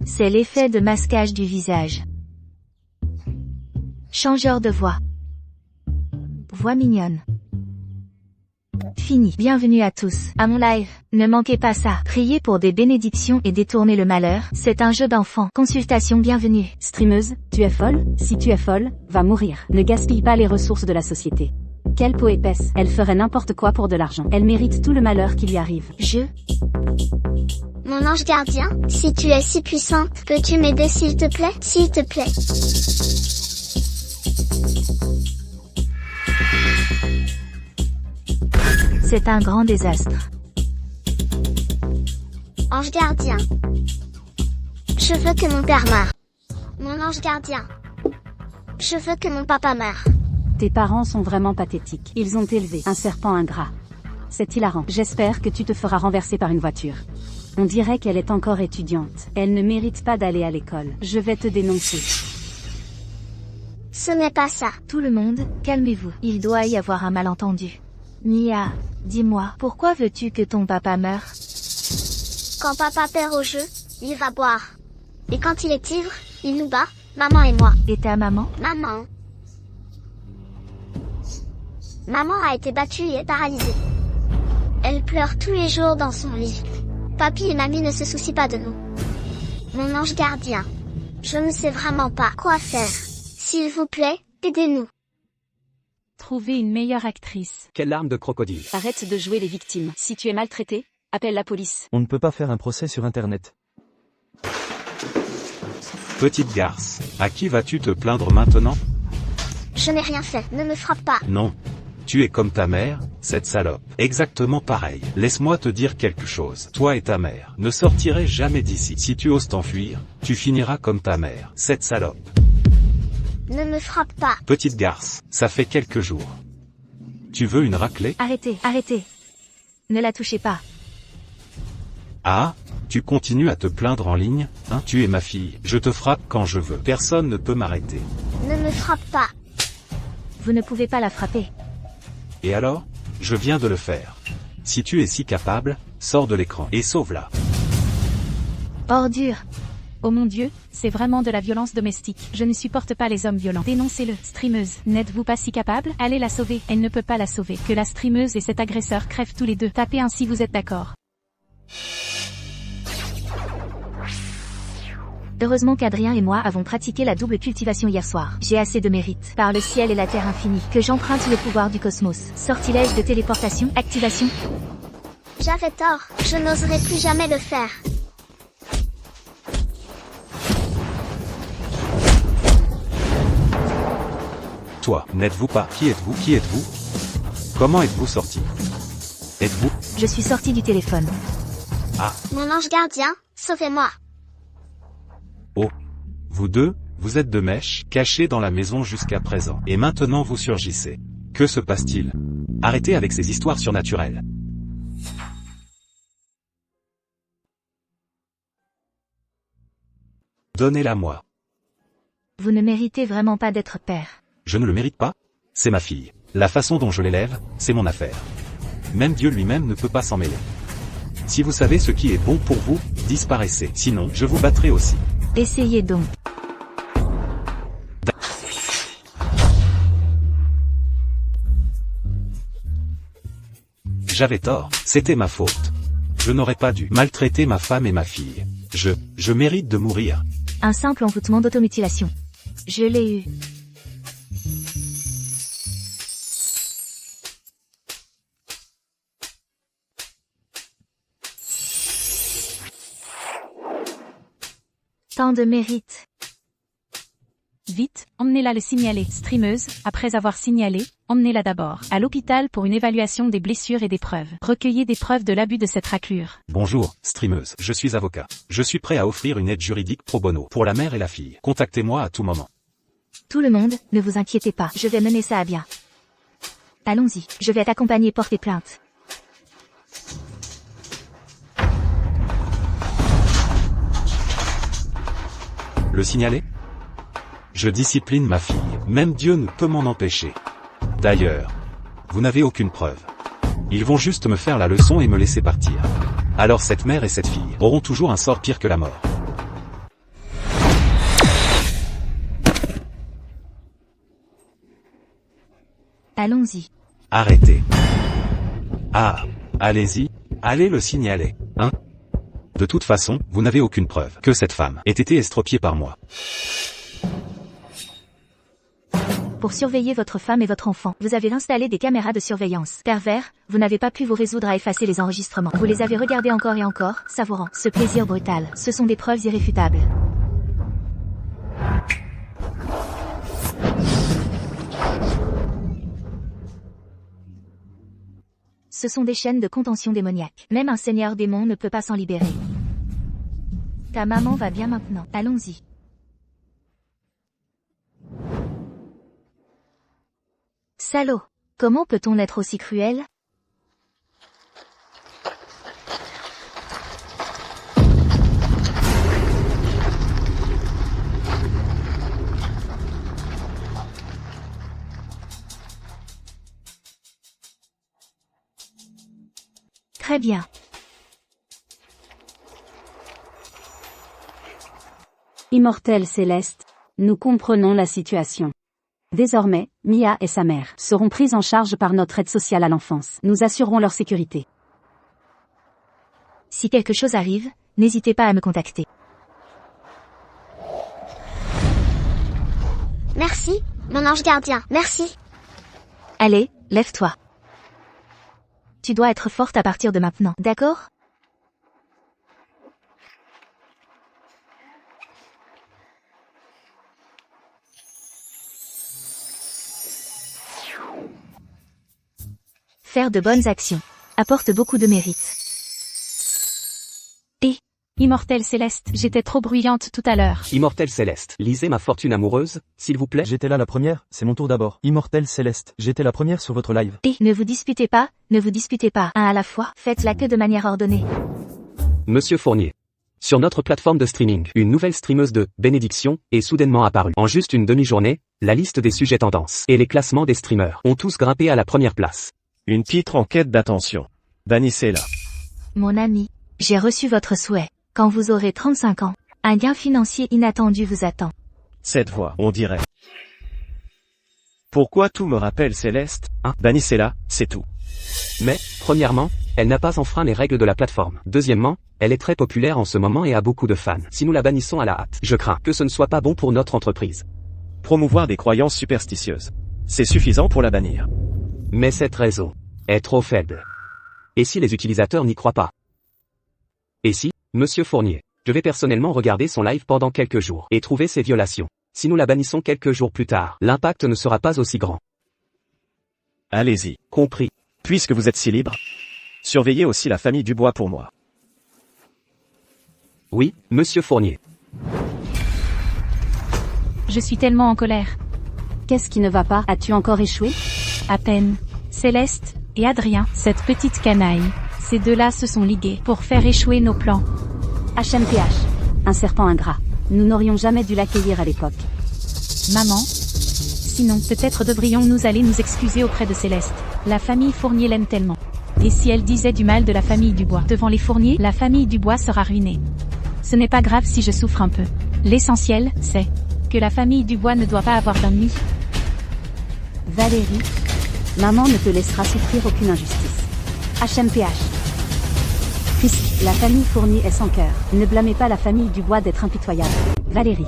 C'est l'effet de masquage du visage. Changeur de voix. Voix mignonne. Fini. Bienvenue à tous, à mon live. Ne manquez pas ça. Priez pour des bénédictions et détourner le malheur. C'est un jeu d'enfant. Consultation bienvenue. Streameuse, tu es folle? Si tu es folle, va mourir. Ne gaspille pas les ressources de la société. Quelle peau épaisse. Elle ferait n'importe quoi pour de l'argent. Elle mérite tout le malheur qui lui arrive. Mon ange gardien, si tu es si puissante, peux-tu m'aider s'il te plaît? S'il te plaît. C'est un grand désastre. Ange gardien. Je veux que mon père meure. Mon ange gardien. Je veux que mon papa meure. Tes parents sont vraiment pathétiques. Ils ont élevé un serpent ingrat. C'est hilarant. J'espère que tu te feras renverser par une voiture. On dirait qu'elle est encore étudiante. Elle ne mérite pas d'aller à l'école. Je vais te dénoncer. Ce n'est pas ça. Tout le monde, calmez-vous. Il doit y avoir un malentendu. Mia, dis-moi, pourquoi veux-tu que ton papa meure? Quand papa perd au jeu, il va boire. Et quand il est ivre, il nous bat, maman et moi. Et ta maman? Maman. Maman a été battue et paralysée. Elle pleure tous les jours dans son lit. Papy et mamie ne se soucient pas de nous. Mon ange gardien. Je ne sais vraiment pas quoi faire. S'il vous plaît, aidez-nous. Trouver une meilleure actrice. Quelle larme de crocodile. Arrête de jouer les victimes. Si tu es maltraité, appelle la police. On ne peut pas faire un procès sur Internet. Petite garce, à qui vas-tu te plaindre maintenant? Je n'ai rien fait, ne me frappe pas. Non. Tu es comme ta mère, cette salope. Exactement pareil. Laisse-moi te dire quelque chose. Toi et ta mère ne sortirez jamais d'ici. Si tu oses t'enfuir, tu finiras comme ta mère, cette salope. Ne me frappe pas. Petite garce, ça fait quelques jours. Tu veux une raclée? Arrêtez, arrêtez. Ne la touchez pas. Ah, tu continues à te plaindre en ligne, hein? Tu es ma fille, je te frappe quand je veux. Personne ne peut m'arrêter. Ne me frappe pas. Vous ne pouvez pas la frapper. Et alors? Je viens de le faire. Si tu es si capable, sors de l'écran et sauve-la. Ordure. Oh mon Dieu, c'est vraiment de la violence domestique. Je ne supporte pas les hommes violents. Dénoncez-le. Streameuse, n'êtes-vous pas si capable? Allez la sauver. Elle ne peut pas la sauver. Que la streameuse et cet agresseur crèvent tous les deux. Tapez un si vous êtes d'accord. Heureusement qu'Adrien et moi avons pratiqué la double cultivation hier soir. J'ai assez de mérite. Par le ciel et la terre infinie, que j'emprunte le pouvoir du cosmos. Sortilège de téléportation, activation. J'avais tort, je n'oserai plus jamais le faire. Toi, n'êtes-vous pas? Qui êtes-vous? Qui êtes-vous? Comment êtes-vous sorti? Êtes-vous? Je suis sorti du téléphone. Ah. Mon ange gardien, sauvez-moi. Oh. Vous deux, vous êtes de mèche, cachés dans la maison jusqu'à présent. Et maintenant vous surgissez. Que se passe-t-il? Arrêtez avec ces histoires surnaturelles. Donnez-la-moi. Vous ne méritez vraiment pas d'être père. Je ne le mérite pas? C'est ma fille. La façon dont je l'élève, c'est mon affaire. Même Dieu lui-même ne peut pas s'en mêler. Si vous savez ce qui est bon pour vous, disparaissez. Sinon, je vous battrai aussi. Essayez donc. J'avais tort, c'était ma faute. Je n'aurais pas dû maltraiter ma femme et ma fille. Je mérite de mourir. Un simple envoûtement d'automutilation. Je l'ai eu. Tant de mérite. Vite, emmenez-la le signaler. Streameuse, après avoir signalé, emmenez-la d'abord à l'hôpital pour une évaluation des blessures et des preuves. Recueillez des preuves de l'abus de cette raclure. Bonjour, streameuse. Je suis avocat. Je suis prêt à offrir une aide juridique pro bono pour la mère et la fille. Contactez-moi à tout moment. Tout le monde, ne vous inquiétez pas, je vais mener ça à bien. Allons-y, je vais t'accompagner porter plainte. Le signaler? Je discipline ma fille. Même Dieu ne peut m'en empêcher. D'ailleurs, vous n'avez aucune preuve. Ils vont juste me faire la leçon et me laisser partir. Alors cette mère et cette fille auront toujours un sort pire que la mort. Allons-y. Arrêtez. Ah, allez-y, allez le signaler, hein? De toute façon, vous n'avez aucune preuve que cette femme ait été estropiée par moi. Pour surveiller votre femme et votre enfant, vous avez installé des caméras de surveillance. Pervers, vous n'avez pas pu vous résoudre à effacer les enregistrements. Vous les avez regardés encore et encore, savourant ce plaisir brutal. Ce sont des preuves irréfutables. Ce sont des chaînes de contention démoniaque. Même un seigneur démon ne peut pas s'en libérer. Ta maman va bien maintenant. Allons-y. Salaud! Comment peut-on être aussi cruel? Très bien. Immortel Céleste, nous comprenons la situation. Désormais, Mia et sa mère seront prises en charge par notre aide sociale à l'enfance. Nous assurerons leur sécurité. Si quelque chose arrive, n'hésitez pas à me contacter. Merci, mon ange gardien, merci. Allez, lève-toi. Tu dois être forte à partir de maintenant, d'accord? Faire de bonnes actions apporte beaucoup de mérite. Immortel Céleste, j'étais trop bruyante tout à l'heure. Immortel Céleste, lisez ma fortune amoureuse, s'il vous plaît. J'étais là la première, c'est mon tour d'abord. Immortel Céleste, j'étais la première sur votre live. Ne vous disputez pas, un à la fois, faites-la que de manière ordonnée. Monsieur Fournier. Sur notre plateforme de streaming, une nouvelle streameuse de bénédiction est soudainement apparue. En juste une demi-journée, la liste des sujets tendances et les classements des streamers ont tous grimpé à la première place. Une titre en quête d'attention. Bannissez-la. Mon ami, j'ai reçu votre souhait. Quand vous aurez 35 ans, un gain financier inattendu vous attend. Cette voix, on dirait. Pourquoi tout me rappelle Céleste? Bannissez-la, c'est tout. Mais, premièrement, elle n'a pas enfreint les règles de la plateforme. Deuxièmement, elle est très populaire en ce moment et a beaucoup de fans. Si nous la bannissons à la hâte, je crains que ce ne soit pas bon pour notre entreprise. Promouvoir des croyances superstitieuses. C'est suffisant pour la bannir. Mais cette réseau est trop faible. Et si les utilisateurs n'y croient pas? Et si, Monsieur Fournier, je vais personnellement regarder son live pendant quelques jours et trouver ses violations. Si nous la bannissons quelques jours plus tard, l'impact ne sera pas aussi grand. Allez-y. Compris. Puisque vous êtes si libre, surveillez aussi la famille Dubois pour moi. Oui, Monsieur Fournier. Je suis tellement en colère. Qu'est-ce qui ne va pas? As-tu encore échoué? À peine. Céleste et Adrien, cette petite canaille. Ces deux-là se sont ligués pour faire échouer nos plans. HMPH. Un serpent ingrat. Nous n'aurions jamais dû l'accueillir à l'époque. Maman? Sinon, peut-être devrions-nous aller nous excuser auprès de Céleste. La famille Fournier l'aime tellement. Et si elle disait du mal de la famille Dubois devant les Fournier, la famille Dubois sera ruinée. Ce n'est pas grave si je souffre un peu. L'essentiel, c'est que la famille Dubois ne doit pas avoir d'ennemis. Valérie, maman ne te laissera souffrir aucune injustice. HMPH. Fils, la famille Fournier est sans cœur. Ne blâmez pas la famille Dubois d'être impitoyable. Valérie.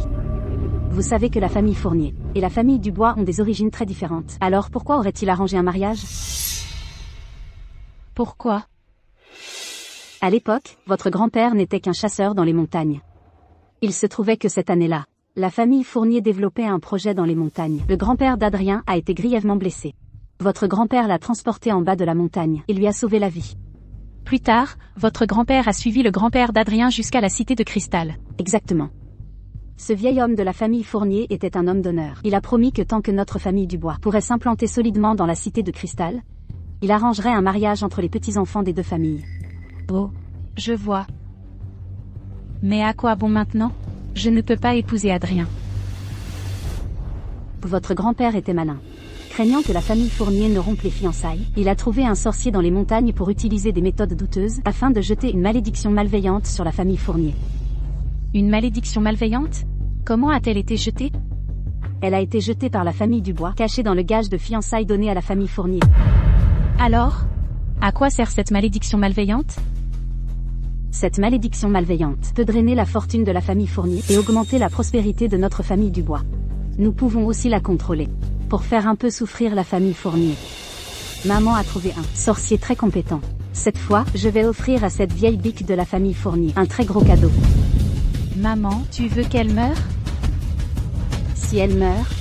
Vous savez que la famille Fournier et la famille Dubois ont des origines très différentes. Alors pourquoi aurait-il arrangé un mariage? Pourquoi? À l'époque, votre grand-père n'était qu'un chasseur dans les montagnes. Il se trouvait que cette année-là, la famille Fournier développait un projet dans les montagnes. Le grand-père d'Adrien a été grièvement blessé. Votre grand-père l'a transporté en bas de la montagne et lui a sauvé la vie. Plus tard, votre grand-père a suivi le grand-père d'Adrien jusqu'à la cité de Cristal. Exactement. Ce vieil homme de la famille Fournier était un homme d'honneur. Il a promis que tant que notre famille Dubois pourrait s'implanter solidement dans la cité de Cristal, il arrangerait un mariage entre les petits-enfants des deux familles. Oh, je vois. Mais à quoi bon maintenant? Je ne peux pas épouser Adrien. Votre grand-père était malin. Craignant que la famille Fournier ne rompe les fiançailles, il a trouvé un sorcier dans les montagnes pour utiliser des méthodes douteuses afin de jeter une malédiction malveillante sur la famille Fournier. Une malédiction malveillante? Comment a-t-elle été jetée? Elle a été jetée par la famille Dubois, cachée dans le gage de fiançailles donné à la famille Fournier. Alors? À quoi sert cette malédiction malveillante? Cette malédiction malveillante peut drainer la fortune de la famille Fournier et augmenter la prospérité de notre famille Dubois. Nous pouvons aussi la contrôler, pour faire un peu souffrir la famille Fournier. Maman a trouvé un sorcier très compétent. Cette fois, je vais offrir à cette vieille bique de la famille Fournier un très gros cadeau. Maman, tu veux qu'elle meure? Si elle meurt,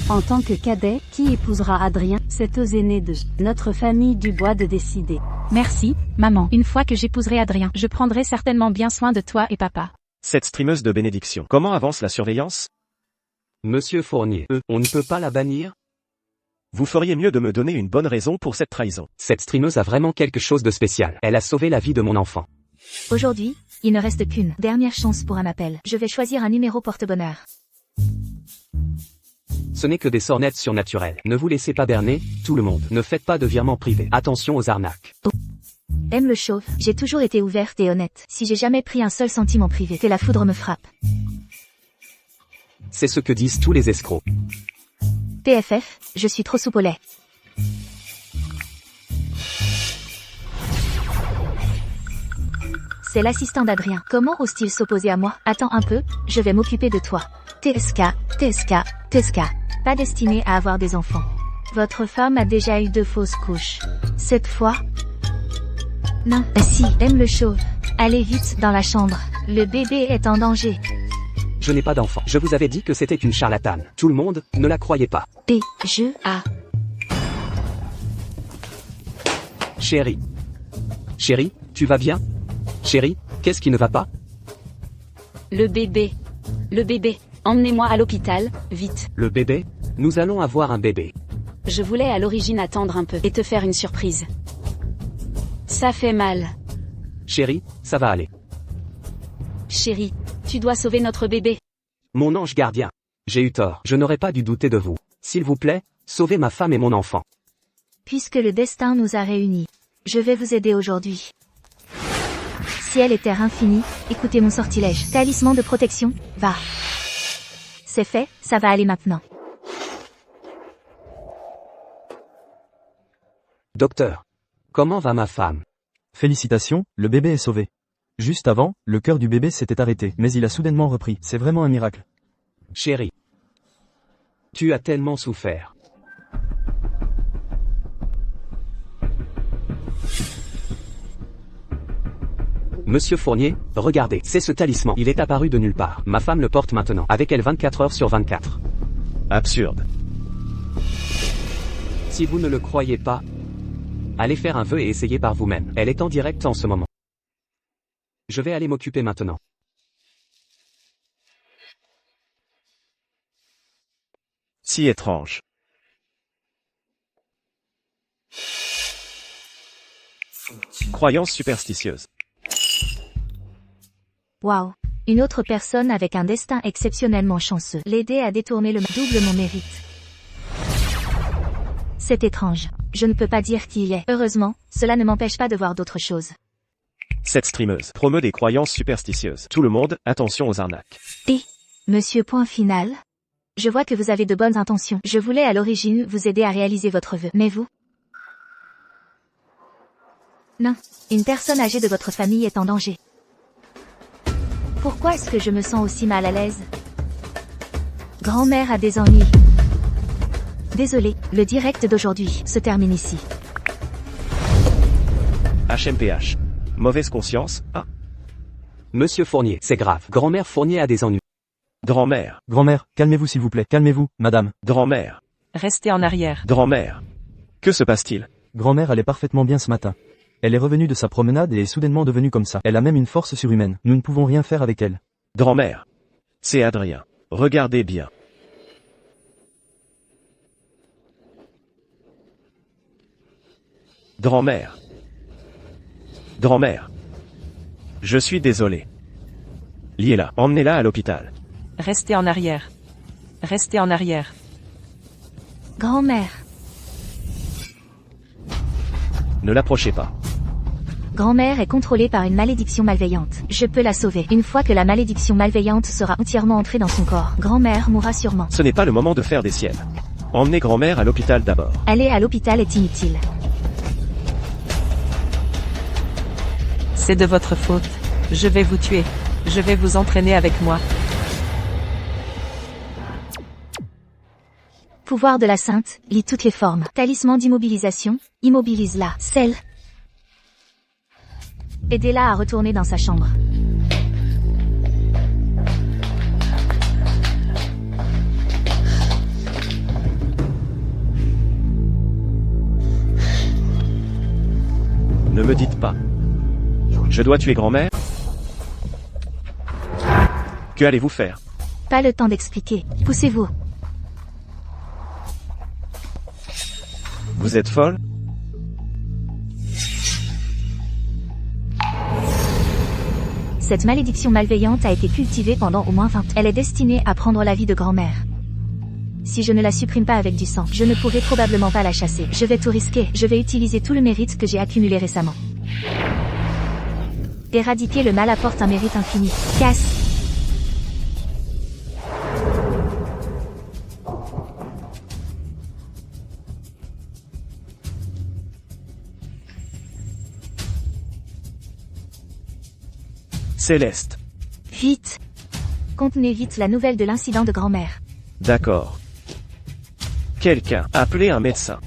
en tant que cadet, qui épousera Adrien? C'est aux aînés de notre famille Dubois de décider. Merci, maman. Une fois que j'épouserai Adrien, je prendrai certainement bien soin de toi et papa. Cette streameuse de bénédiction. Comment avance la surveillance? Monsieur Fournier, on ne peut pas la bannir? Vous feriez mieux de me donner une bonne raison pour cette trahison. Cette streameuse a vraiment quelque chose de spécial. Elle a sauvé la vie de mon enfant. Aujourd'hui, il ne reste qu'une dernière chance pour un appel. Je vais choisir un numéro porte-bonheur. Ce n'est que des sornettes surnaturelles. Ne vous laissez pas berner, tout le monde. Ne faites pas de virements privés. Attention aux arnaques. Aime le chauve, j'ai toujours été ouverte et honnête. Si j'ai jamais pris un seul centime en privé, que la foudre me frappe. C'est ce que disent tous les escrocs. PFF, je suis trop soupe au lait. C'est l'assistant d'Adrien. Comment ose-t-il s'opposer à moi? Attends un peu, je vais m'occuper de toi. TSK, TSK, TSK. Pas destiné à avoir des enfants. Votre femme a déjà eu 2 fausses couches. Cette fois? Non. Si, aime le chauve. Allez vite dans la chambre. Le bébé est en danger. Je n'ai pas d'enfant. Je vous avais dit que c'était une charlatane. Tout le monde ne la croyait pas. Chérie. Chérie, tu vas bien? Chérie, qu'est-ce qui ne va pas? Le bébé. Emmenez-moi à l'hôpital, vite. Le bébé? Nous allons avoir un bébé. Je voulais à l'origine attendre un peu et te faire une surprise. Ça fait mal. Chérie, ça va aller. Chérie, tu dois sauver notre bébé. Mon ange gardien. J'ai eu tort. Je n'aurais pas dû douter de vous. S'il vous plaît, sauvez ma femme et mon enfant. Puisque le destin nous a réunis, je vais vous aider aujourd'hui. Ciel et terre infini, écoutez mon sortilège. Talisman de protection, va. C'est fait, ça va aller maintenant. Docteur. Comment va ma femme? Félicitations, le bébé est sauvé. Juste avant, le cœur du bébé s'était arrêté, mais il a soudainement repris. C'est vraiment un miracle. Chérie. Tu as tellement souffert. Monsieur Fournier, regardez, c'est ce talisman. Il est apparu de nulle part. Ma femme le porte maintenant, avec elle 24 heures sur 24. Absurde. Si vous ne le croyez pas, allez faire un vœu et essayez par vous-même. Elle est en direct en ce moment. Je vais aller m'occuper maintenant. Si étrange. Croyance superstitieuse. Waouh, Une autre personne avec un destin exceptionnellement chanceux. L'aider à détourner le double mon mérite. C'est étrange. Je ne peux pas dire qui il est. Heureusement, cela ne m'empêche pas de voir d'autres choses. Cette streameuse promeut des croyances superstitieuses. Tout le monde, attention aux arnaques. Et, monsieur point final. Je vois que vous avez de bonnes intentions. Je voulais à l'origine vous aider à réaliser votre vœu. Mais vous? Non. Une personne âgée de votre famille est en danger. Pourquoi est-ce que je me sens aussi mal à l'aise? Grand-mère a des ennuis. Désolé, le direct d'aujourd'hui se termine ici. HMPH. Mauvaise conscience, ah. Monsieur Fournier, c'est grave. Grand-mère Fournier a des ennuis. Grand-mère. Grand-mère, calmez-vous s'il vous plaît, calmez-vous, madame. Grand-mère. Restez en arrière. Grand-mère. Que se passe-t-il? Grand-mère allait parfaitement bien ce matin. Elle est revenue de sa promenade et est soudainement devenue comme ça. Elle a même une force surhumaine. Nous ne pouvons rien faire avec elle. Grand-mère. C'est Adrien. Regardez bien. Grand-mère. Grand-mère. Je suis désolé. Liez-la, emmenez-la à l'hôpital. Restez en arrière. Restez en arrière. Grand-mère. Ne l'approchez pas. Grand-mère est contrôlée par une malédiction malveillante. Je peux la sauver. Une fois que la malédiction malveillante sera entièrement entrée dans son corps, grand-mère mourra sûrement. Ce n'est pas le moment de faire des siennes. Emmenez grand-mère à l'hôpital d'abord. Aller à l'hôpital est inutile. C'est de votre faute. Je vais vous tuer. Je vais vous entraîner avec moi. Pouvoir de la sainte, lit toutes les formes. Talisman d'immobilisation, immobilise-la. Celle. Aidez-la à retourner dans sa chambre. Ne me dites pas. Je dois tuer grand-mère? Que allez-vous faire? Pas le temps d'expliquer. Poussez-vous. Vous êtes folle? Cette malédiction malveillante a été cultivée pendant au moins 20 ans. Elle est destinée à prendre la vie de grand-mère. Si je ne la supprime pas avec du sang, je ne pourrai probablement pas la chasser. Je vais tout risquer. Je vais utiliser tout le mérite que j'ai accumulé récemment. Éradiquer le mal apporte un mérite infini. Casse. Céleste. Vite. Contenez vite la nouvelle de l'incident de grand-mère. D'accord. Quelqu'un, appelez un médecin.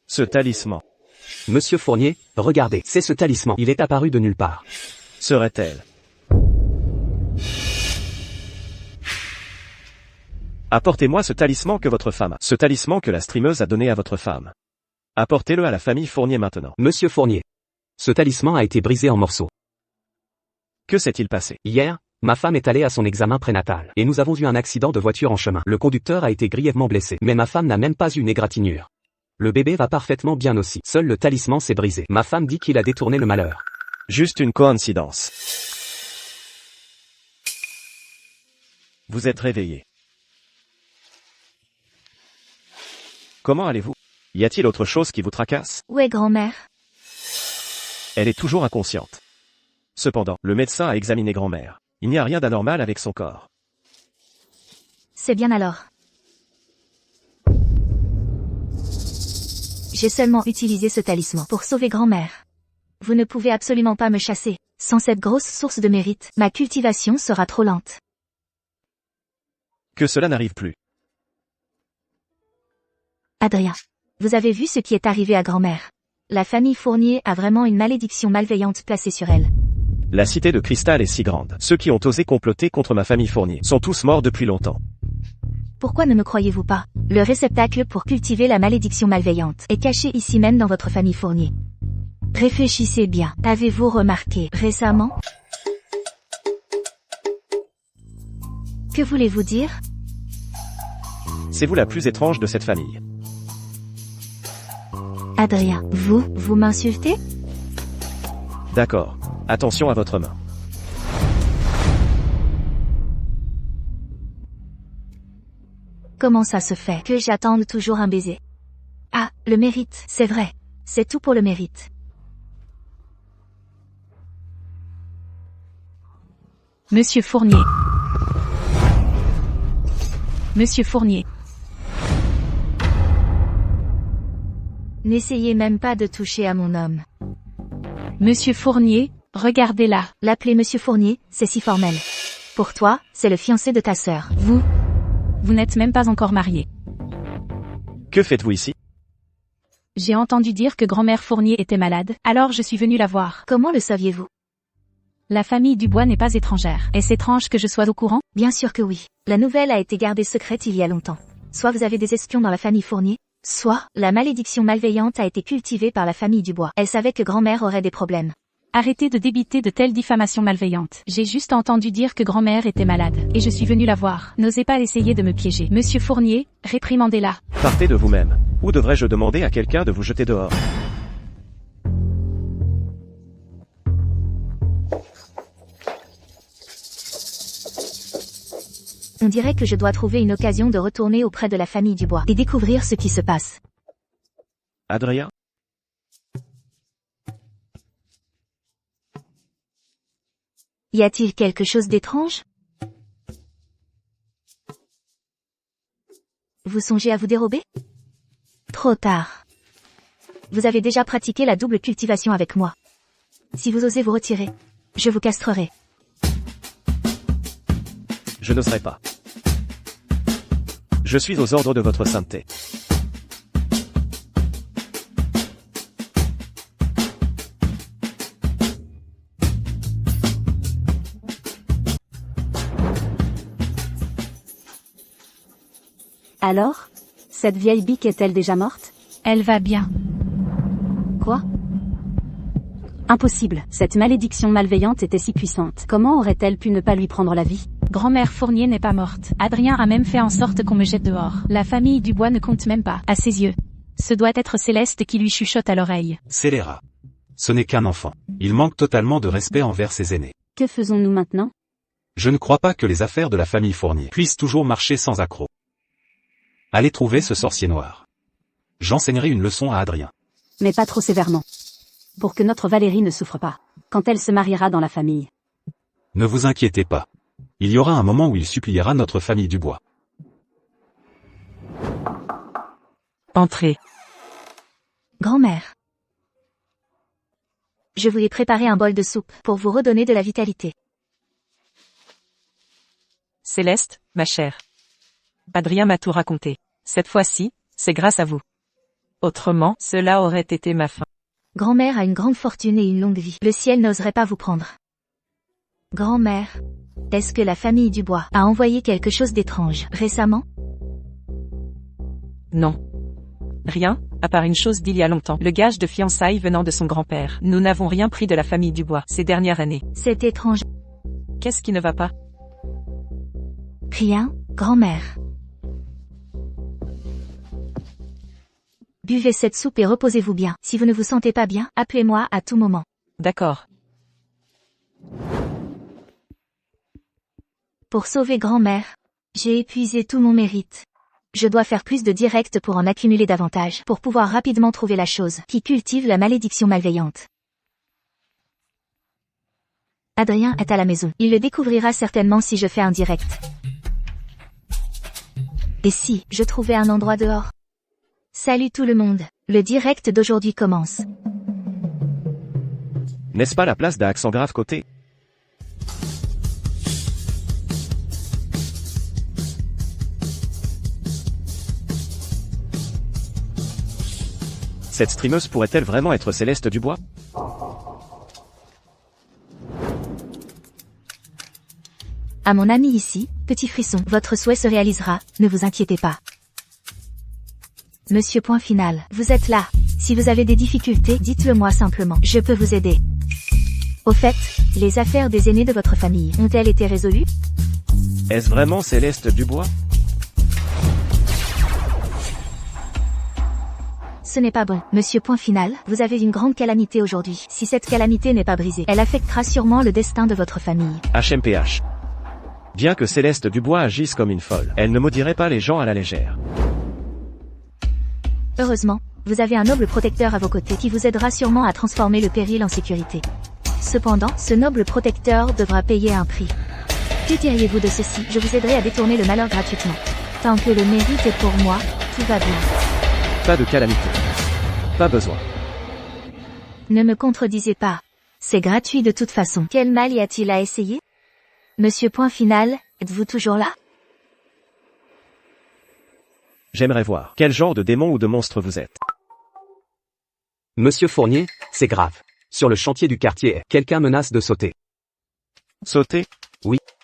Ce talisman. Monsieur Fournier, regardez, c'est ce talisman. Il est apparu de nulle part. Serait-elle? Apportez-moi ce talisman que votre femme a. Ce talisman que la streameuse a donné à votre femme. Apportez-le à la famille Fournier maintenant. Monsieur Fournier. Ce talisman a été brisé en morceaux. Que s'est-il passé? Hier, ma femme est allée à son examen prénatal, et nous avons vu un accident de voiture en chemin. Le conducteur a été grièvement blessé, mais ma femme n'a même pas eu une égratignure. Le bébé va parfaitement bien aussi. Seul le talisman s'est brisé. Ma femme dit qu'il a détourné le malheur. Juste une coïncidence. Vous êtes réveillé. Comment allez-vous? Y a-t-il autre chose qui vous tracasse? Où est grand-mère? Elle est toujours inconsciente. Cependant, le médecin a examiné grand-mère. Il n'y a rien d'anormal avec son corps. C'est bien alors. J'ai seulement utilisé ce talisman pour sauver grand-mère. Vous ne pouvez absolument pas me chasser. Sans cette grosse source de mérite, ma cultivation sera trop lente. Que cela n'arrive plus. Adrien. Vous avez vu ce qui est arrivé à grand-mère. La famille Fournier a vraiment une malédiction malveillante placée sur elle. La cité de cristal est si grande. Ceux qui ont osé comploter contre ma famille Fournier sont tous morts depuis longtemps. Pourquoi ne me croyez-vous pas? Le réceptacle pour cultiver la malédiction malveillante est caché ici même dans votre famille Fournier. Réfléchissez bien. Avez-vous remarqué récemment? Que voulez-vous dire? C'est vous la plus étrange de cette famille. Adrien, vous m'insultez? D'accord. Attention à votre main. Comment ça se fait que j'attende toujours un baiser? Ah, le mérite, c'est vrai. C'est tout pour le mérite. Monsieur Fournier. Monsieur Fournier. N'essayez même pas de toucher à mon homme. Monsieur Fournier, regardez-la. L'appeler Monsieur Fournier, c'est si formel. Pour toi, c'est le fiancé de ta sœur. Vous n'êtes même pas encore marié. Que faites-vous ici? J'ai entendu dire que grand-mère Fournier était malade, alors je suis venue la voir. Comment le saviez-vous? La famille Dubois n'est pas étrangère. Est-ce étrange que je sois au courant? Bien sûr que oui. La nouvelle a été gardée secrète il y a longtemps. Soit vous avez des espions dans la famille Fournier, soit la malédiction malveillante a été cultivée par la famille Dubois. Elle savait que grand-mère aurait des problèmes. Arrêtez de débiter de telles diffamations malveillantes. J'ai juste entendu dire que grand-mère était malade, et je suis venue la voir. N'osez pas essayer de me piéger. Monsieur Fournier, réprimandez-la. Partez de vous-même. Ou devrais-je demander à quelqu'un de vous jeter dehors? On dirait que je dois trouver une occasion de retourner auprès de la famille Dubois et découvrir ce qui se passe. Adrien? Y a-t-il quelque chose d'étrange? Vous songez à vous dérober? Trop tard. Vous avez déjà pratiqué la double cultivation avec moi. Si vous osez vous retirer, je vous castrerai. Je n'oserai pas. Je suis aux ordres de votre sainteté. Alors? Cette vieille bique est-elle déjà morte? Elle va bien. Quoi? Impossible, cette malédiction malveillante était si puissante. Comment aurait-elle pu ne pas lui prendre la vie? Grand-mère Fournier n'est pas morte. Adrien a même fait en sorte qu'on me jette dehors. La famille Dubois ne compte même pas, à ses yeux. Ce doit être Céleste qui lui chuchote à l'oreille. Scélérat. Ce n'est qu'un enfant. Il manque totalement de respect envers ses aînés. Que faisons-nous maintenant? Je ne crois pas que les affaires de la famille Fournier puissent toujours marcher sans accroc. Allez trouver ce sorcier noir. J'enseignerai une leçon à Adrien. Mais pas trop sévèrement. Pour que notre Valérie ne souffre pas, quand elle se mariera dans la famille. Ne vous inquiétez pas. Il y aura un moment où il suppliera notre famille Dubois. Entrez. Grand-mère. Je vous ai préparé un bol de soupe pour vous redonner de la vitalité. Céleste, ma chère. Adrien m'a tout raconté. Cette fois-ci, c'est grâce à vous. Autrement, cela aurait été ma fin. Grand-mère a une grande fortune et une longue vie. Le ciel n'oserait pas vous prendre. Grand-mère, est-ce que la famille Dubois a envoyé quelque chose d'étrange récemment? Non. Rien, à part une chose d'il y a longtemps. Le gage de fiançailles venant de son grand-père. Nous n'avons rien pris de la famille Dubois ces dernières années. C'est étrange. Qu'est-ce qui ne va pas? Rien, grand-mère. Buvez cette soupe et reposez-vous bien. Si vous ne vous sentez pas bien, appelez-moi à tout moment. D'accord. Pour sauver grand-mère, j'ai épuisé tout mon mérite. Je dois faire plus de directs pour en accumuler davantage, pour pouvoir rapidement trouver la chose qui cultive la malédiction malveillante. Adrien est à la maison. Il le découvrira certainement si je fais un direct. Et si je trouvais un endroit dehors? Salut tout le monde, le direct d'aujourd'hui commence. N'est-ce pas la place d'Accent Grave côté? Cette streameuse pourrait-elle vraiment être Céleste Dubois? À mon ami ici, petit frisson, votre souhait se réalisera, ne vous inquiétez pas. Monsieur point final, vous êtes là. Si vous avez des difficultés, dites-le moi simplement, je peux vous aider. Au fait, les affaires des aînés de votre famille ont-elles été résolues? Est-ce vraiment Céleste Dubois? Ce n'est pas bon. Monsieur point final, vous avez une grande calamité aujourd'hui. Si cette calamité n'est pas brisée, elle affectera sûrement le destin de votre famille. HMPH. Bien que Céleste Dubois agisse comme une folle, elle ne maudirait pas les gens à la légère. Heureusement, vous avez un noble protecteur à vos côtés qui vous aidera sûrement à transformer le péril en sécurité. Cependant, ce noble protecteur devra payer un prix. Que diriez-vous de ceci? Je vous aiderai à détourner le malheur gratuitement. Tant que le mérite est pour moi, tout va bien. Pas de calamité. Pas besoin. Ne me contredisez pas. C'est gratuit de toute façon. Quel mal y a-t-il à essayer? Monsieur point final, êtes-vous toujours là? J'aimerais voir quel genre de démon ou de monstre vous êtes. Monsieur Fournier, c'est grave. Sur le chantier du quartier, quelqu'un menace de sauter. Sauter?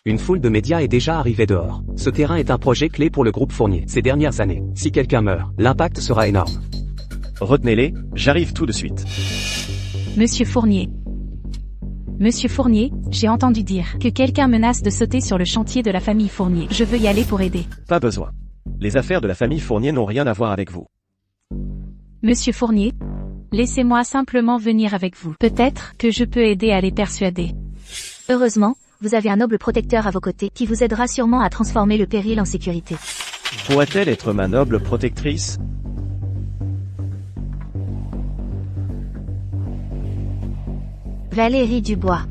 Une foule de médias est déjà arrivée dehors. Ce terrain est un projet clé pour le groupe Fournier ces dernières années. Si quelqu'un meurt, l'impact sera énorme. Retenez-les, j'arrive tout de suite. Monsieur Fournier. Monsieur Fournier, j'ai entendu dire que quelqu'un menace de sauter sur le chantier de la famille Fournier. Je veux y aller pour aider. Pas besoin. Les affaires de la famille Fournier n'ont rien à voir avec vous. Monsieur Fournier, laissez-moi simplement venir avec vous. Peut-être que je peux aider à les persuader. Heureusement, vous avez un noble protecteur à vos côtés qui vous aidera sûrement à transformer le péril en sécurité. Pourrait-elle être ma noble protectrice? Valérie Dubois.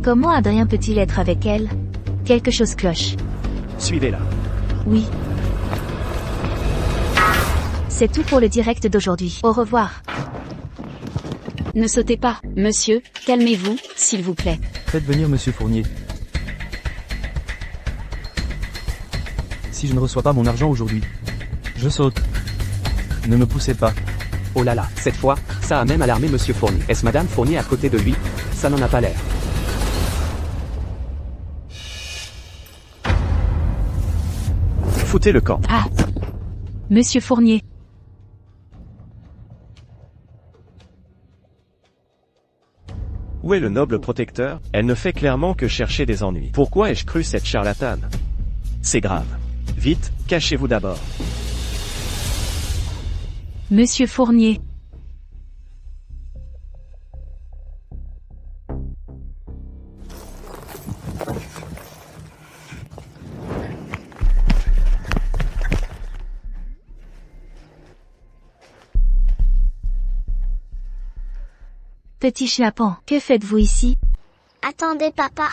Comment Adrien peut-il être avec elle? Quelque chose cloche. Suivez-la. Oui. C'est tout pour le direct d'aujourd'hui. Au revoir. Ne sautez pas, monsieur, calmez-vous, s'il vous plaît. Faites venir monsieur Fournier. Si je ne reçois pas mon argent aujourd'hui, je saute. Ne me poussez pas. Oh là là, cette fois, ça a même alarmé Monsieur Fournier. Est-ce Madame Fournier à côté de lui? Ça n'en a pas l'air. Foutez le camp. Ah! Monsieur Fournier. Où est le noble protecteur? Elle ne fait clairement que chercher des ennuis. Pourquoi ai-je cru cette charlatane? C'est grave. Vite, cachez-vous d'abord. Monsieur Fournier. Petit Schnappan, que faites-vous ici? Attendez papa.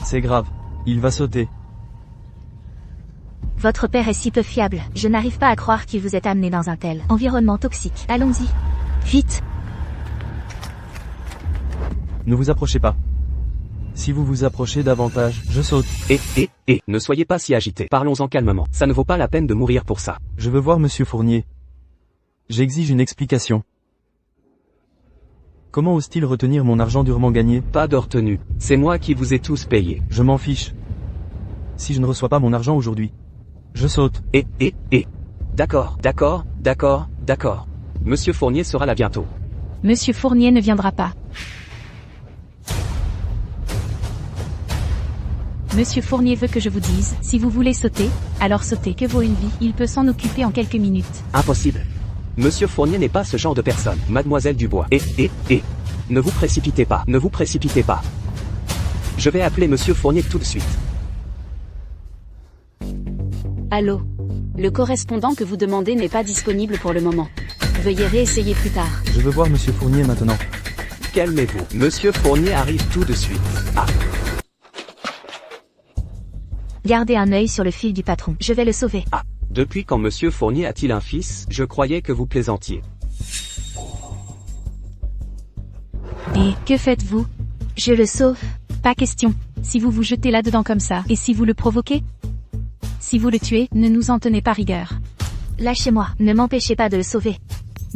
C'est grave. Il va sauter. Votre père est si peu fiable, je n'arrive pas à croire qu'il vous ait amené dans un tel environnement toxique. Allons-y. Vite. Ne vous approchez pas. Si vous vous approchez davantage, je saute. Ne soyez pas si agité. Parlons-en calmement. Ça ne vaut pas la peine de mourir pour ça. Je veux voir monsieur Fournier. J'exige une explication. Comment ose-t-il retenir mon argent durement gagné? Pas de retenue. C'est moi qui vous ai tous payé. Je m'en fiche. Si je ne reçois pas mon argent aujourd'hui, je saute. D'accord. Monsieur Fournier sera là bientôt. Monsieur Fournier ne viendra pas. Monsieur Fournier veut que je vous dise, si vous voulez sauter, alors sautez. Que vaut une vie? Il peut s'en occuper en quelques minutes. Impossible. Monsieur Fournier n'est pas ce genre de personne. Mademoiselle Dubois. Ne vous précipitez pas. Je vais appeler Monsieur Fournier tout de suite. Allô? Le correspondant que vous demandez n'est pas disponible pour le moment. Veuillez réessayer plus tard. Je veux voir monsieur Fournier maintenant. Calmez-vous. Monsieur Fournier arrive tout de suite. Ah. Gardez un œil sur le fil du patron. Je vais le sauver. Ah. Depuis quand Monsieur Fournier a-t-il un fils? Je croyais que vous plaisantiez. Et que faites-vous? Je le sauve. Pas question. Si vous vous jetez là-dedans comme ça, et si vous le provoquez? Si vous le tuez, ne nous en tenez pas rigueur. Lâchez-moi, ne m'empêchez pas de le sauver.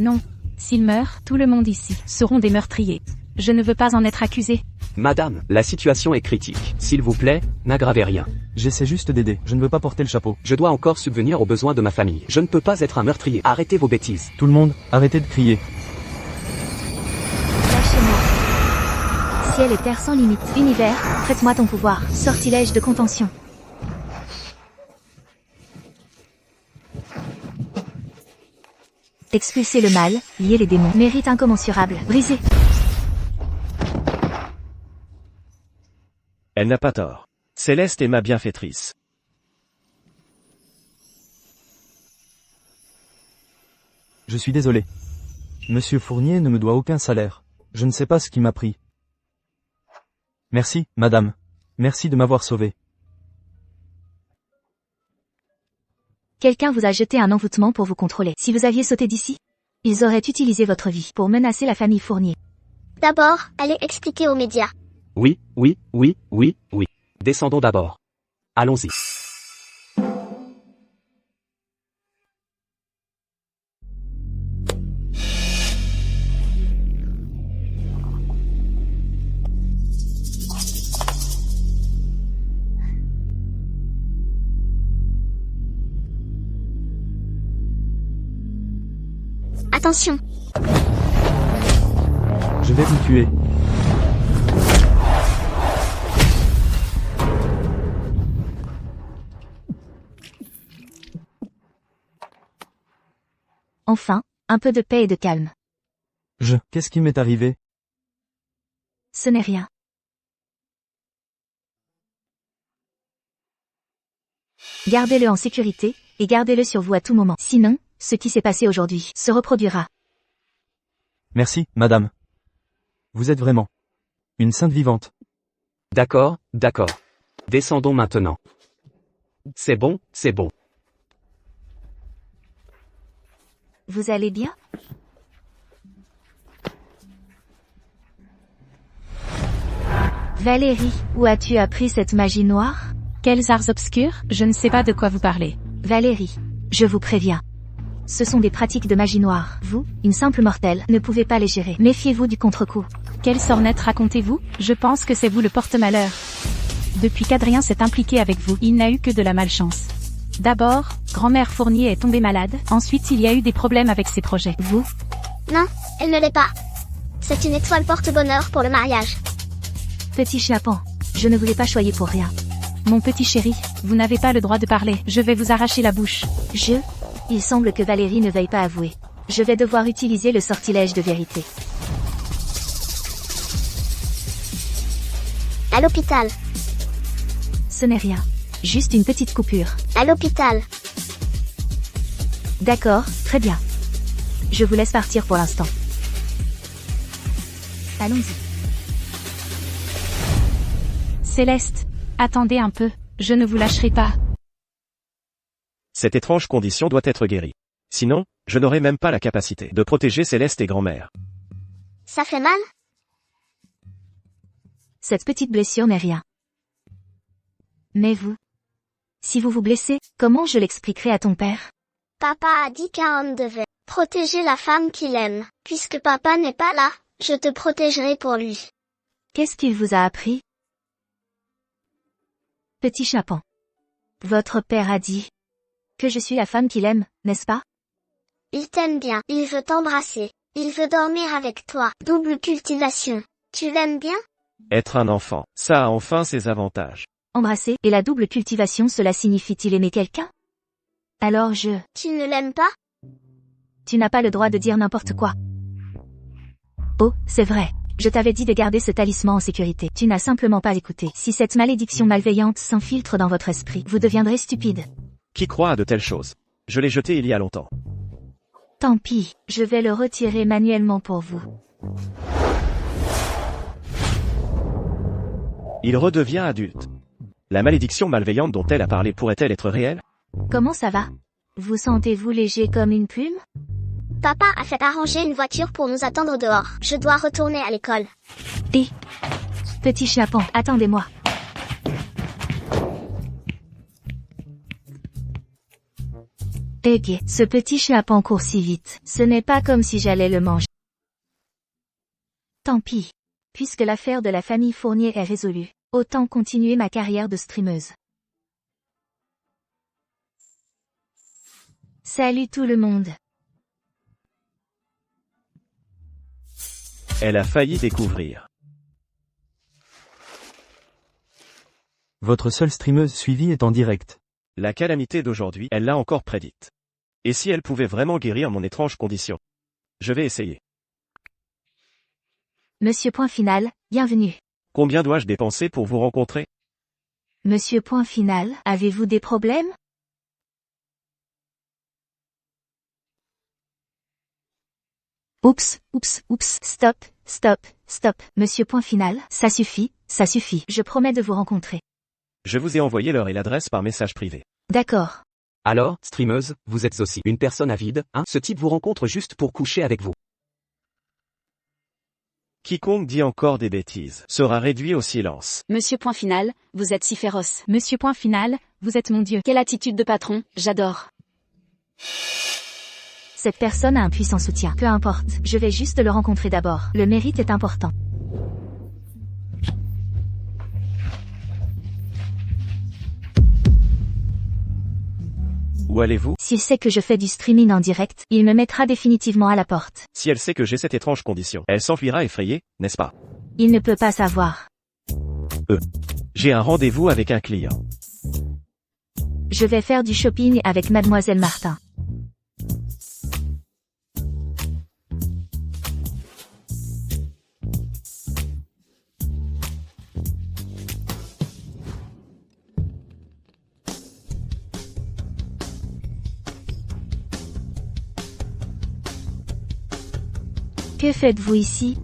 Non. S'il meurt, tout le monde ici seront des meurtriers. Je ne veux pas en être accusé. Madame, la situation est critique. S'il vous plaît, n'aggravez rien. J'essaie juste d'aider, je ne veux pas porter le chapeau. Je dois encore subvenir aux besoins de ma famille. Je ne peux pas être un meurtrier. Arrêtez vos bêtises. Tout le monde, arrêtez de crier. Lâchez-moi. Ciel et terre sans limite. Univers, prête-moi ton pouvoir. Sortilège de contention. Expulser le mal, lier les démons. Mérite incommensurable. Brisé. Elle n'a pas tort. Céleste est ma bienfaitrice. Je suis désolé. Monsieur Fournier ne me doit aucun salaire. Je ne sais pas ce qui m'a pris. Merci, madame. Merci de m'avoir sauvé. Quelqu'un vous a jeté un envoûtement pour vous contrôler. Si vous aviez sauté d'ici, ils auraient utilisé votre vie pour menacer la famille Fournier. D'abord, allez expliquer aux médias. Oui. Descendons d'abord. Allons-y. Attention. Je vais vous tuer. Enfin, un peu de paix et de calme. Qu'est-ce qui m'est arrivé? Ce n'est rien. Gardez-le en sécurité, et gardez-le sur vous à tout moment. Sinon, ce qui s'est passé aujourd'hui se reproduira. Merci, madame. Vous êtes vraiment une sainte vivante. D'accord. Descendons maintenant. C'est bon. Vous allez bien? Valérie, où as-tu appris cette magie noire? Quels arts obscurs? Je ne sais pas de quoi vous parlez. Valérie, je vous préviens. Ce sont des pratiques de magie noire. Vous, une simple mortelle, ne pouvez pas les gérer. Méfiez-vous du contre-coup. Quelle sornette racontez-vous? Je pense que c'est vous le porte-malheur. Depuis qu'Adrien s'est impliqué avec vous, il n'a eu que de la malchance. D'abord, grand-mère Fournier est tombée malade, ensuite il y a eu des problèmes avec ses projets. Vous? Non, elle ne l'est pas. C'est une étoile porte-bonheur pour le mariage. Petit chapon, je ne voulais pas choyer pour rien. Mon petit chéri, vous n'avez pas le droit de parler, je vais vous arracher la bouche. Il semble que Valérie ne veuille pas avouer. Je vais devoir utiliser le sortilège de vérité. À l'hôpital. Ce n'est rien. Juste une petite coupure. À l'hôpital. D'accord, très bien. Je vous laisse partir pour l'instant. Allons-y. Céleste, attendez un peu, je ne vous lâcherai pas. Cette étrange condition doit être guérie. Sinon, je n'aurai même pas la capacité de protéger Céleste et grand-mère. Ça fait mal? Cette petite blessure n'est rien. Mais vous? Si vous vous blessez, comment je l'expliquerai à ton père? Papa a dit qu'Aaron devait protéger la femme qu'il aime. Puisque papa n'est pas là, je te protégerai pour lui. Qu'est-ce qu'il vous a appris? Petit chapon. Votre père a dit que je suis la femme qu'il aime, n'est-ce pas? Il t'aime bien, il veut t'embrasser, il veut dormir avec toi. Double cultivation. Tu l'aimes bien? Être un enfant, ça a enfin ses avantages. Embrasser, et la double cultivation, cela signifie-t-il aimer quelqu'un? Alors Tu ne l'aimes pas? Tu n'as pas le droit de dire n'importe quoi. Oh, c'est vrai. Je t'avais dit de garder ce talisman en sécurité. Tu n'as simplement pas écouté. Si cette malédiction malveillante s'infiltre dans votre esprit, vous deviendrez stupide. Qui croit à de telles choses? Je l'ai jeté il y a longtemps. Tant pis, je vais le retirer manuellement pour vous. Il redevient adulte. La malédiction malveillante dont elle a parlé pourrait-elle être réelle? Comment ça va? Vous sentez-vous léger comme une plume? Papa a fait arranger une voiture pour nous attendre dehors. Je dois retourner à l'école. Petit chapon, attendez-moi. Ce petit chapon court si vite. Ce n'est pas comme si j'allais le manger. Tant pis. Puisque l'affaire de la famille Fournier est résolue, autant continuer ma carrière de streameuse. Salut tout le monde. Elle a failli découvrir. Votre seule streameuse suivie est en direct. La calamité d'aujourd'hui, elle l'a encore prédite. Et si elle pouvait vraiment guérir mon étrange condition? Je vais essayer. Monsieur Point Final, bienvenue. Combien dois-je dépenser pour vous rencontrer? Monsieur Point Final, avez-vous des problèmes? Oups, stop, Monsieur Point Final, ça suffit, je promets de vous rencontrer. Je vous ai envoyé l'heure et l'adresse par message privé. D'accord. Alors, streameuse, vous êtes aussi une personne avide, hein? Ce type vous rencontre juste pour coucher avec vous. Quiconque dit encore des bêtises sera réduit au silence. Monsieur Point Final, vous êtes si féroce. Monsieur Point Final, vous êtes mon dieu. Quelle attitude de patron, j'adore. Cette personne a un puissant soutien. Peu importe, je vais juste le rencontrer d'abord. Le mérite est important. Où allez-vous? S'il sait que je fais du streaming en direct, il me mettra définitivement à la porte. Si elle sait que j'ai cette étrange condition, elle s'enfuira effrayée, n'est-ce pas? Il ne peut pas savoir. J'ai un rendez-vous avec un client. Je vais faire du shopping avec Mademoiselle Martin. Que faites-vous ici?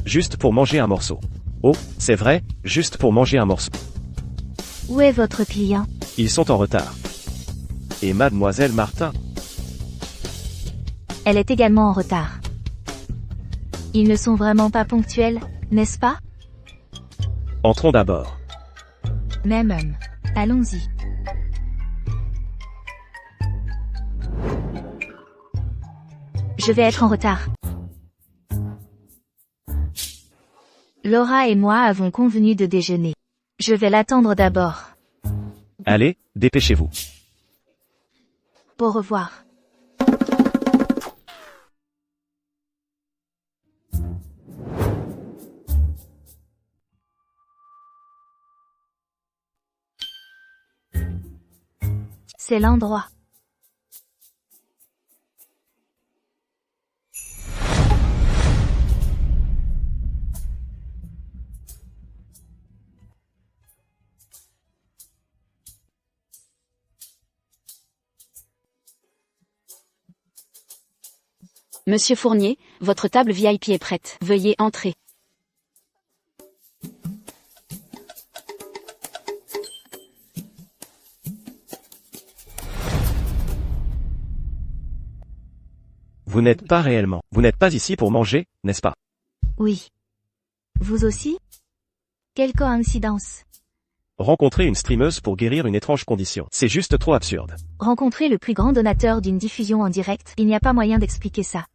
Juste pour manger un morceau. Oh, c'est vrai, juste pour manger un morceau. Où est votre client? Ils sont en retard. Et Mademoiselle Martin? Elle est également en retard. Ils ne sont vraiment pas ponctuels, n'est-ce pas? Entrons d'abord. Même. Allons-y. Je vais être en retard. Laura et moi avons convenu de déjeuner. Je vais l'attendre d'abord. Allez, dépêchez-vous. Au revoir. C'est l'endroit. Monsieur Fournier, votre table VIP est prête. Veuillez entrer. Vous n'êtes pas réellement. Vous n'êtes pas ici pour manger, n'est-ce pas? Oui. Vous aussi? Quelle coïncidence. Rencontrer une streameuse pour guérir une étrange condition. C'est juste trop absurde. Rencontrer le plus grand donateur d'une diffusion en direct, il n'y a pas moyen d'expliquer ça.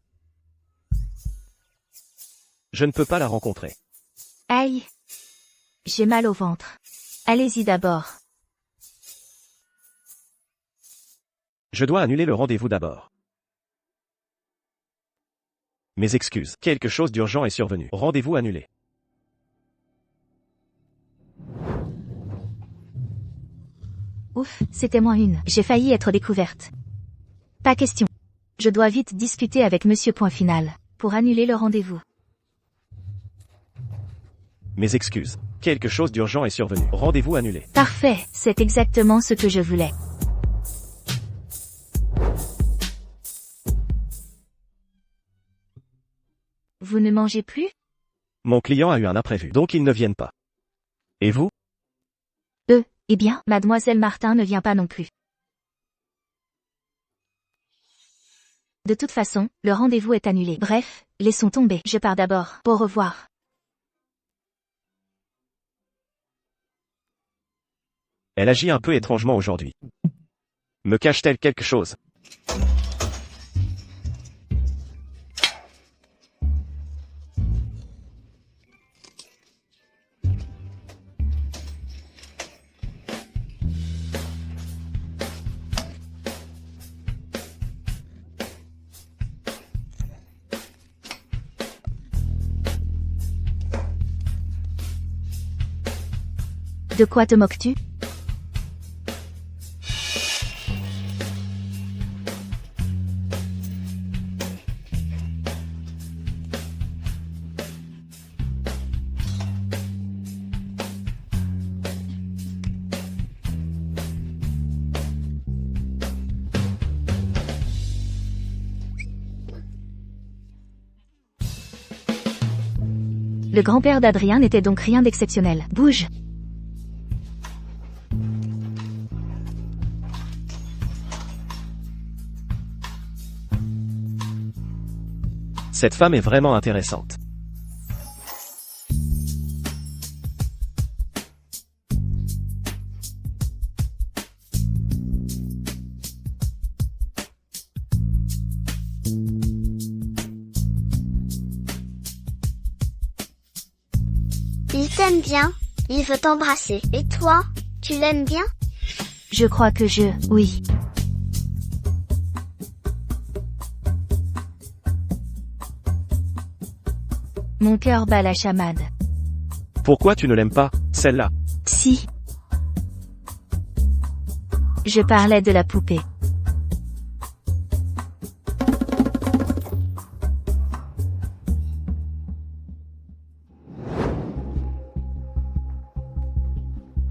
Je ne peux pas la rencontrer. Aïe. J'ai mal au ventre. Allez-y d'abord. Je dois annuler le rendez-vous d'abord. Mes excuses. Quelque chose d'urgent est survenu. Rendez-vous annulé. Ouf, c'était moins une. J'ai failli être découverte. Pas question. Je dois vite discuter avec Monsieur Point Final, pour annuler le rendez-vous. Mes excuses. Quelque chose d'urgent est survenu. Rendez-vous annulé. Parfait, c'est exactement ce que je voulais. Vous ne mangez plus? Mon client a eu un imprévu, donc ils ne viennent pas. Et vous? Eh bien, Mademoiselle Martin ne vient pas non plus. De toute façon, le rendez-vous est annulé. Bref, laissons tomber. Je pars d'abord. Au revoir. Elle agit un peu étrangement aujourd'hui. Me cache-t-elle quelque chose? De quoi te moques-tu? Le grand-père d'Adrien n'était donc rien d'exceptionnel. Bouge. Cette femme est vraiment intéressante. Il t'aime bien, il veut t'embrasser. Et toi, tu l'aimes bien? Je crois que oui. Mon cœur bat la chamade. Pourquoi tu ne l'aimes pas, celle-là? Si. Je parlais de la poupée.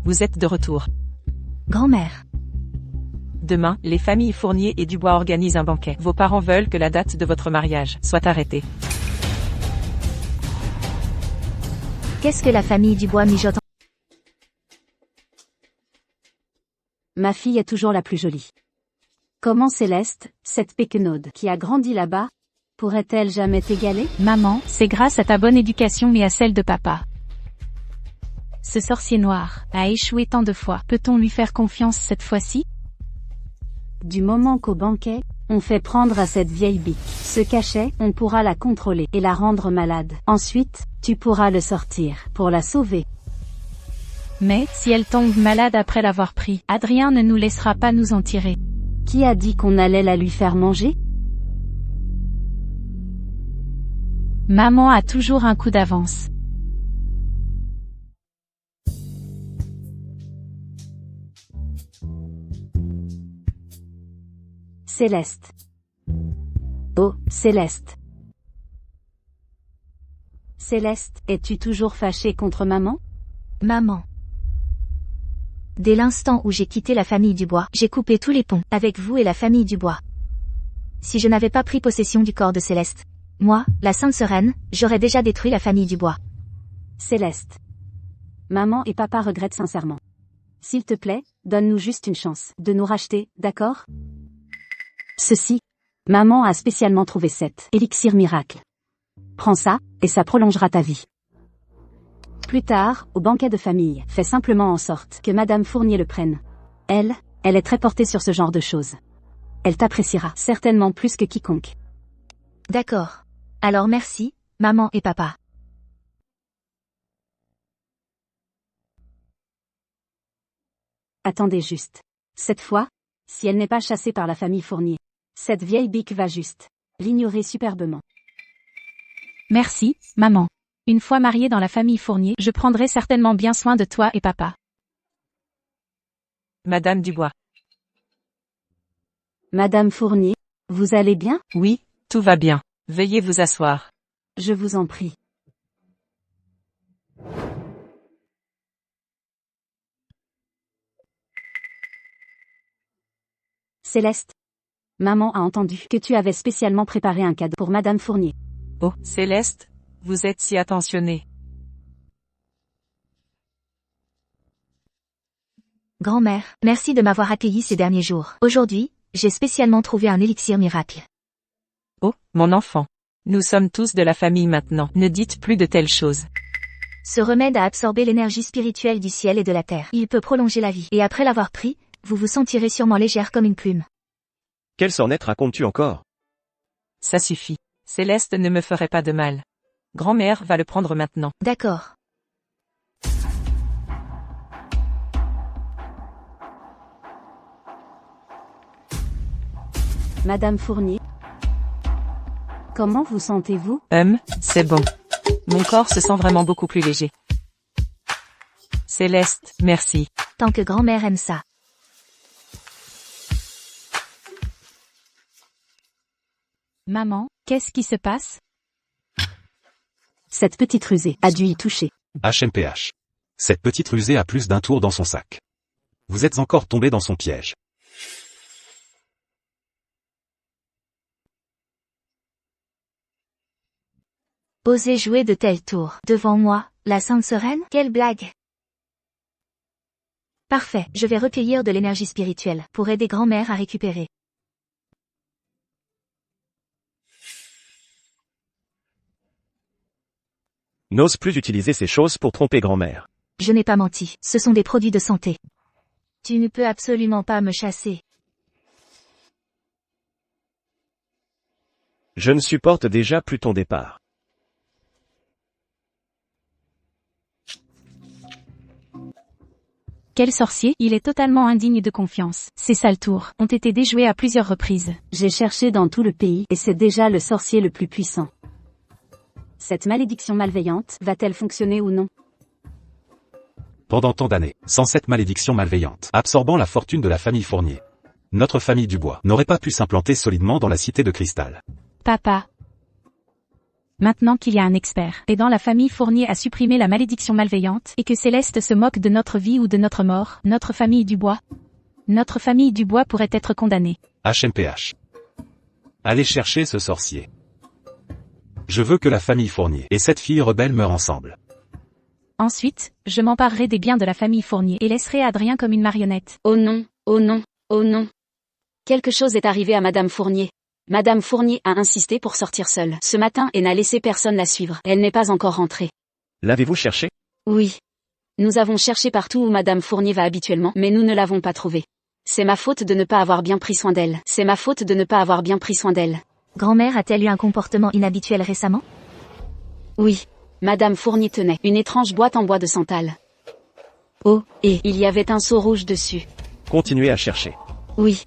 Vous êtes de retour. Grand-mère. Demain, les familles Fournier et Dubois organisent un banquet. Vos parents veulent que la date de votre mariage soit arrêtée. Qu'est-ce que la famille Dubois mijote? Ma fille est toujours la plus jolie. Comment Céleste, cette péquenaude qui a grandi là-bas, pourrait-elle jamais t'égaler? Maman, c'est grâce à ta bonne éducation et à celle de papa. Ce sorcier noir a échoué tant de fois. Peut-on lui faire confiance cette fois-ci? Du moment qu'au banquet, on fait prendre à cette vieille bique ce cachet, on pourra la contrôler et la rendre malade. Ensuite, tu pourras le sortir pour la sauver. Mais, si elle tombe malade après l'avoir pris, Adrien ne nous laissera pas nous en tirer. Qui a dit qu'on allait la lui faire manger? Maman a toujours un coup d'avance. Céleste. Oh, Céleste. Céleste, es-tu toujours fâchée contre maman? Maman. Dès l'instant où j'ai quitté la famille Dubois, j'ai coupé tous les ponts avec vous et la famille Dubois. Si je n'avais pas pris possession du corps de Céleste, moi, la Sainte Sereine, j'aurais déjà détruit la famille Dubois. Céleste. Maman et papa regrettent sincèrement. S'il te plaît, donne-nous juste une chance de nous racheter, d'accord? Ceci. Maman a spécialement trouvé cet élixir miracle. Prends ça, et ça prolongera ta vie. Plus tard, au banquet de famille, fais simplement en sorte que Madame Fournier le prenne. Elle est très portée sur ce genre de choses. Elle t'appréciera certainement plus que quiconque. D'accord. Alors merci, maman et papa. Attendez juste. Cette fois, si elle n'est pas chassée par la famille Fournier, cette vieille bique va juste l'ignorer superbement. Merci, maman. Une fois mariée dans la famille Fournier, je prendrai certainement bien soin de toi et papa. Madame Dubois. Madame Fournier, vous allez bien? Oui, tout va bien. Veuillez vous asseoir. Je vous en prie. Céleste. Maman a entendu que tu avais spécialement préparé un cadeau pour Madame Fournier. Oh, Céleste, vous êtes si attentionnée. Grand-mère, merci de m'avoir accueilli ces derniers jours. Aujourd'hui, j'ai spécialement trouvé un élixir miracle. Oh, mon enfant. Nous sommes tous de la famille maintenant. Ne dites plus de telles choses. Ce remède a absorbé l'énergie spirituelle du ciel et de la terre. Il peut prolonger la vie. Et après l'avoir pris, vous vous sentirez sûrement légère comme une plume. Quelle sornette racontes-tu encore? Ça suffit. Céleste ne me ferait pas de mal. Grand-mère va le prendre maintenant. D'accord. Madame Fournier. Comment vous sentez-vous? C'est bon. Mon corps se sent vraiment beaucoup plus léger. Céleste, merci. Tant que grand-mère aime ça. Maman, qu'est-ce qui se passe? Cette petite rusée a dû y toucher. HMPH. Cette petite rusée a plus d'un tour dans son sac. Vous êtes encore tombé dans son piège. Oser jouer de tels tours. Devant moi, la Sainte Sereine? Quelle blague! Parfait, je vais recueillir de l'énergie spirituelle, pour aider grand-mère à récupérer. N'ose plus utiliser ces choses pour tromper grand-mère. Je n'ai pas menti, ce sont des produits de santé. Tu ne peux absolument pas me chasser. Je ne supporte déjà plus ton départ. Quel sorcier, il est totalement indigne de confiance. Ces sales tours ont été déjoués à plusieurs reprises. J'ai cherché dans tout le pays, et c'est déjà le sorcier le plus puissant. Cette malédiction malveillante, va-t-elle fonctionner ou non? Pendant tant d'années, sans cette malédiction malveillante, absorbant la fortune de la famille Fournier, notre famille Dubois n'aurait pas pu s'implanter solidement dans la cité de cristal. Papa. Maintenant qu'il y a un expert aidant la famille Fournier à supprimer la malédiction malveillante et que Céleste se moque de notre vie ou de notre mort, notre famille Dubois pourrait être condamnée. HMPH. Allez chercher ce sorcier. Je veux que la famille Fournier et cette fille rebelle meurent ensemble. Ensuite, je m'emparerai des biens de la famille Fournier et laisserai Adrien comme une marionnette. Oh non, oh non, oh non. Quelque chose est arrivé à Madame Fournier. Madame Fournier a insisté pour sortir seule ce matin et n'a laissé personne la suivre. Elle n'est pas encore rentrée. L'avez-vous cherché? Oui. Nous avons cherché partout où Madame Fournier va habituellement, mais nous ne l'avons pas trouvée. C'est ma faute de ne pas avoir bien pris soin d'elle. C'est ma faute de ne pas avoir bien pris soin d'elle. Grand-mère a-t-elle eu un comportement inhabituel récemment? Oui. Madame Fournier tenait une étrange boîte en bois de santal. Oh, et il y avait un seau rouge dessus. Continuez à chercher. Oui.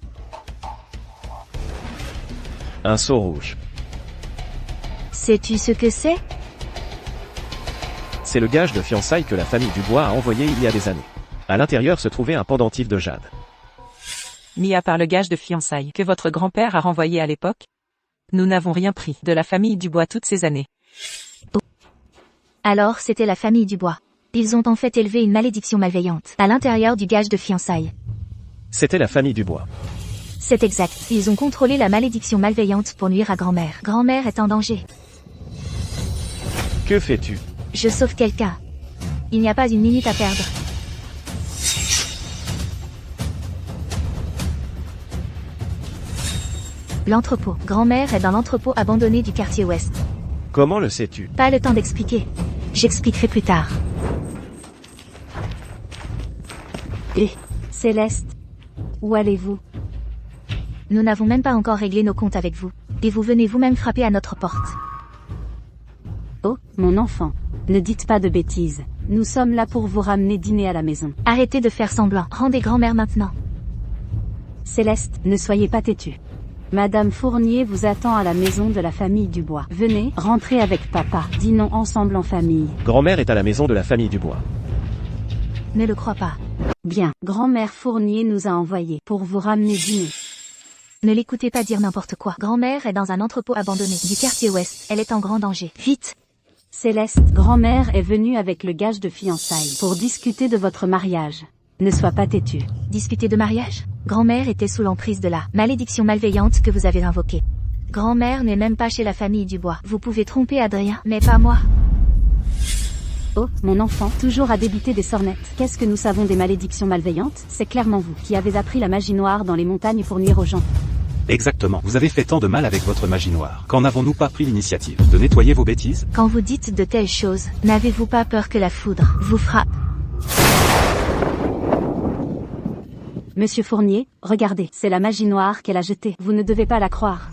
Un seau rouge. Sais-tu ce que c'est? C'est le gage de fiançailles que la famille Dubois a envoyé il y a des années. À l'intérieur se trouvait un pendentif de jade. Mis à part le gage de fiançailles que votre grand-père a renvoyé à l'époque, nous n'avons rien pris de la famille Dubois toutes ces années. Oh. Alors c'était la famille Dubois. Ils ont en fait élevé une malédiction malveillante à l'intérieur du gage de fiançailles. C'était la famille Dubois. C'est exact. Ils ont contrôlé la malédiction malveillante pour nuire à grand-mère. Grand-mère est en danger. Que fais-tu? Je sauve quelqu'un. Il n'y a pas une minute à perdre. L'entrepôt. Grand-mère est dans l'entrepôt abandonné du quartier ouest. Comment le sais-tu? Pas le temps d'expliquer. J'expliquerai plus tard. Et Céleste, où allez-vous? Nous n'avons même pas encore réglé nos comptes avec vous. Et vous venez vous-même frapper à notre porte. Oh, mon enfant. Ne dites pas de bêtises. Nous sommes là pour vous ramener dîner à la maison. Arrêtez de faire semblant. Rendez grand-mère maintenant. Céleste, ne soyez pas têtue. Madame Fournier vous attend à la maison de la famille Dubois. Venez, rentrez avec papa. Dînons ensemble en famille. Grand-mère est à la maison de la famille Dubois. Ne le crois pas. Bien, grand-mère Fournier nous a envoyés pour vous ramener dîner. Ne l'écoutez pas dire n'importe quoi. Grand-mère est dans un entrepôt abandonné du quartier ouest. Elle est en grand danger. Vite! Céleste, grand-mère est venue avec le gage de fiançailles pour discuter de votre mariage. Ne sois pas têtue. Discuter de mariage? Grand-mère était sous l'emprise de la malédiction malveillante que vous avez invoquée. Grand-mère n'est même pas chez la famille Dubois. Vous pouvez tromper Adrien, mais pas moi. Oh, mon enfant, toujours à débiter des sornettes. Qu'est-ce que nous savons des malédictions malveillantes? C'est clairement vous qui avez appris la magie noire dans les montagnes pour nuire aux gens. Exactement. Vous avez fait tant de mal avec votre magie noire. Qu'en n'avons-nous pas pris l'initiative de nettoyer vos bêtises? Quand vous dites de telles choses, n'avez-vous pas peur que la foudre vous frappe? Monsieur Fournier, regardez, c'est la magie noire qu'elle a jetée. Vous ne devez pas la croire.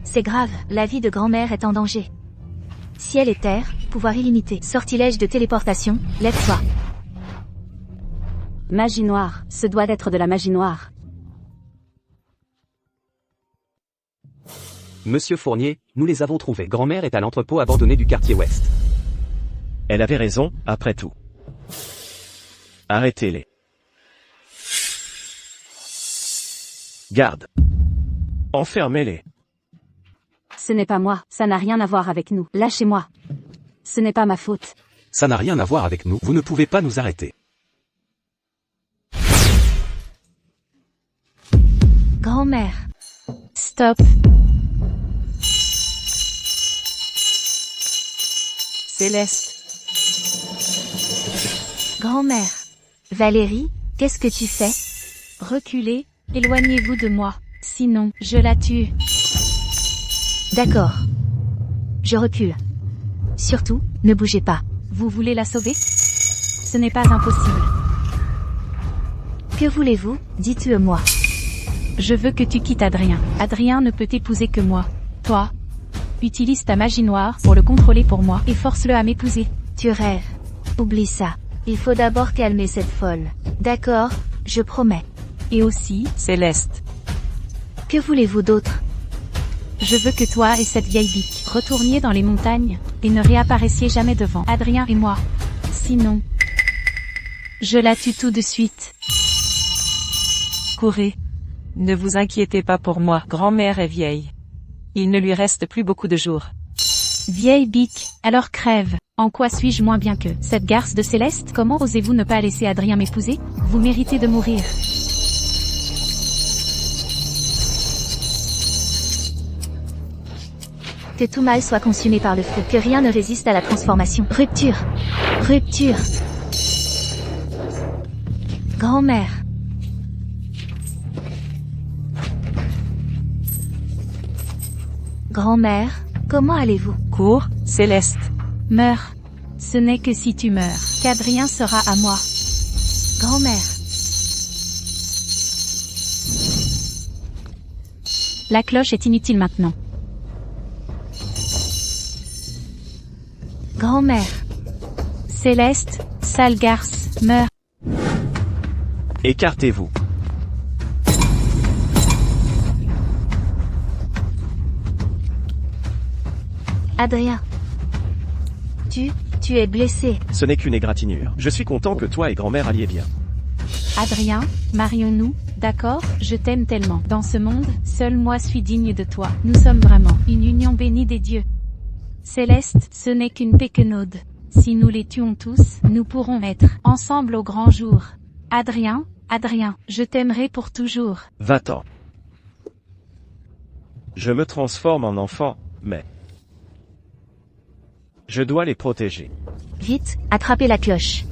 C'est grave, la vie de grand-mère est en danger. Ciel et terre, pouvoir illimité, sortilège de téléportation, lève-toi. Magie noire, ce doit être de la magie noire. Monsieur Fournier, nous les avons trouvés. Grand-mère est à l'entrepôt abandonné du quartier ouest. Elle avait raison, après tout. Arrêtez-les. Garde. Enfermez-les. Ce n'est pas moi, ça n'a rien à voir avec nous. Lâchez-moi. Ce n'est pas ma faute. Ça n'a rien à voir avec nous, vous ne pouvez pas nous arrêter. Grand-mère. Stop. Céleste. Grand-mère. Valérie, qu'est-ce que tu fais? Reculez, éloignez-vous de moi. Sinon, je la tue. D'accord. Je recule. Surtout, ne bougez pas. Vous voulez la sauver? Ce n'est pas impossible. Que voulez-vous? Dites-le-moi. Je veux que tu quittes Adrien. Adrien ne peut t'épouser que moi. Toi, utilise ta magie noire pour le contrôler pour moi et force-le à m'épouser. Tu rêves. Oublie ça. Il faut d'abord calmer cette folle. D'accord, je promets. Et aussi, Céleste. Que voulez-vous d'autre? je veux que toi et cette vieille bique retourniez dans les montagnes et ne réapparaissiez jamais devant Adrien et moi. Sinon, je la tue tout de suite. Courez. Ne vous inquiétez pas pour moi, grand-mère est vieille. Il ne lui reste plus beaucoup de jours. Vieille bique, alors crève. En quoi suis-je moins bien que cette garce de Céleste? Comment osez-vous ne pas laisser Adrien m'épouser? Vous méritez de mourir. Que tout mal soit consumé par le feu, que rien ne résiste à la transformation. Rupture. Rupture. Grand-mère. Grand-mère, comment allez-vous? Cours, Céleste. Meurs. Ce n'est que si tu meurs qu'Adrien sera à moi. Grand-mère. La cloche est inutile maintenant. Grand-mère. Céleste, sale garce, meurs. Écartez-vous. Adrien. Tu es blessé. Ce n'est qu'une égratignure. Je suis content que toi et grand-mère alliez bien. Adrien, marions-nous, d'accord? Je t'aime tellement. Dans ce monde, seul moi suis digne de toi. Nous sommes vraiment une union bénie des dieux. Céleste, ce n'est qu'une péquenaude. Si nous les tuons tous, nous pourrons être ensemble au grand jour. Adrien, Adrien, je t'aimerai pour toujours. Va-t'en. Je me transforme en enfant, mais je dois les protéger. Vite, attrapez la cloche.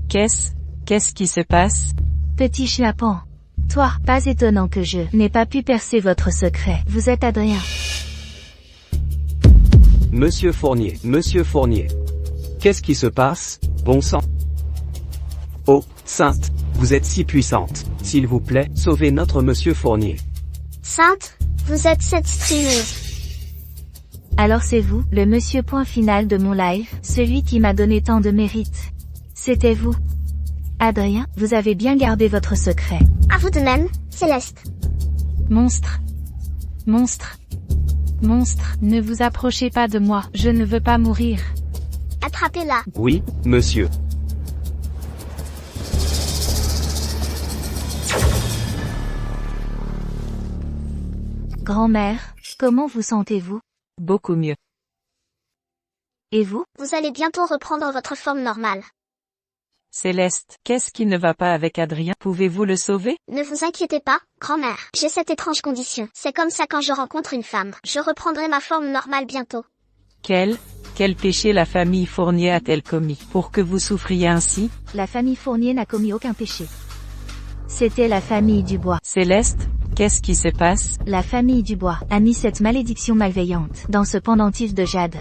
Qu'est-ce qui se passe? Petit schnappan. Toi, pas étonnant que je n'ai pas pu percer votre secret. Vous êtes Adrien. Monsieur Fournier. Qu'est-ce qui se passe, bon sang? Oh, sainte, vous êtes si puissante. S'il vous plaît, sauvez notre Monsieur Fournier. Sainte, vous êtes cette streameuse. Alors c'est vous, le monsieur point final de mon live, celui qui m'a donné tant de mérite. C'était vous. Adrien, vous avez bien gardé votre secret. À vous de même, Céleste. Monstre. Monstre. Monstre, ne vous approchez pas de moi, je ne veux pas mourir. Attrapez-la. Oui, monsieur. Grand-mère, comment vous sentez-vous? Beaucoup mieux. Et vous? Vous allez bientôt reprendre votre forme normale. Céleste, qu'est-ce qui ne va pas avec Adrien? Pouvez-vous le sauver? Ne vous inquiétez pas, grand-mère. J'ai cette étrange condition. C'est comme ça quand je rencontre une femme. Je reprendrai ma forme normale bientôt. Quel péché la famille Fournier a-t-elle commis pour que vous souffriez ainsi? La famille Fournier n'a commis aucun péché. C'était la famille Dubois. Céleste, qu'est-ce qui se passe? La famille Dubois a mis cette malédiction malveillante dans ce pendentif de jade.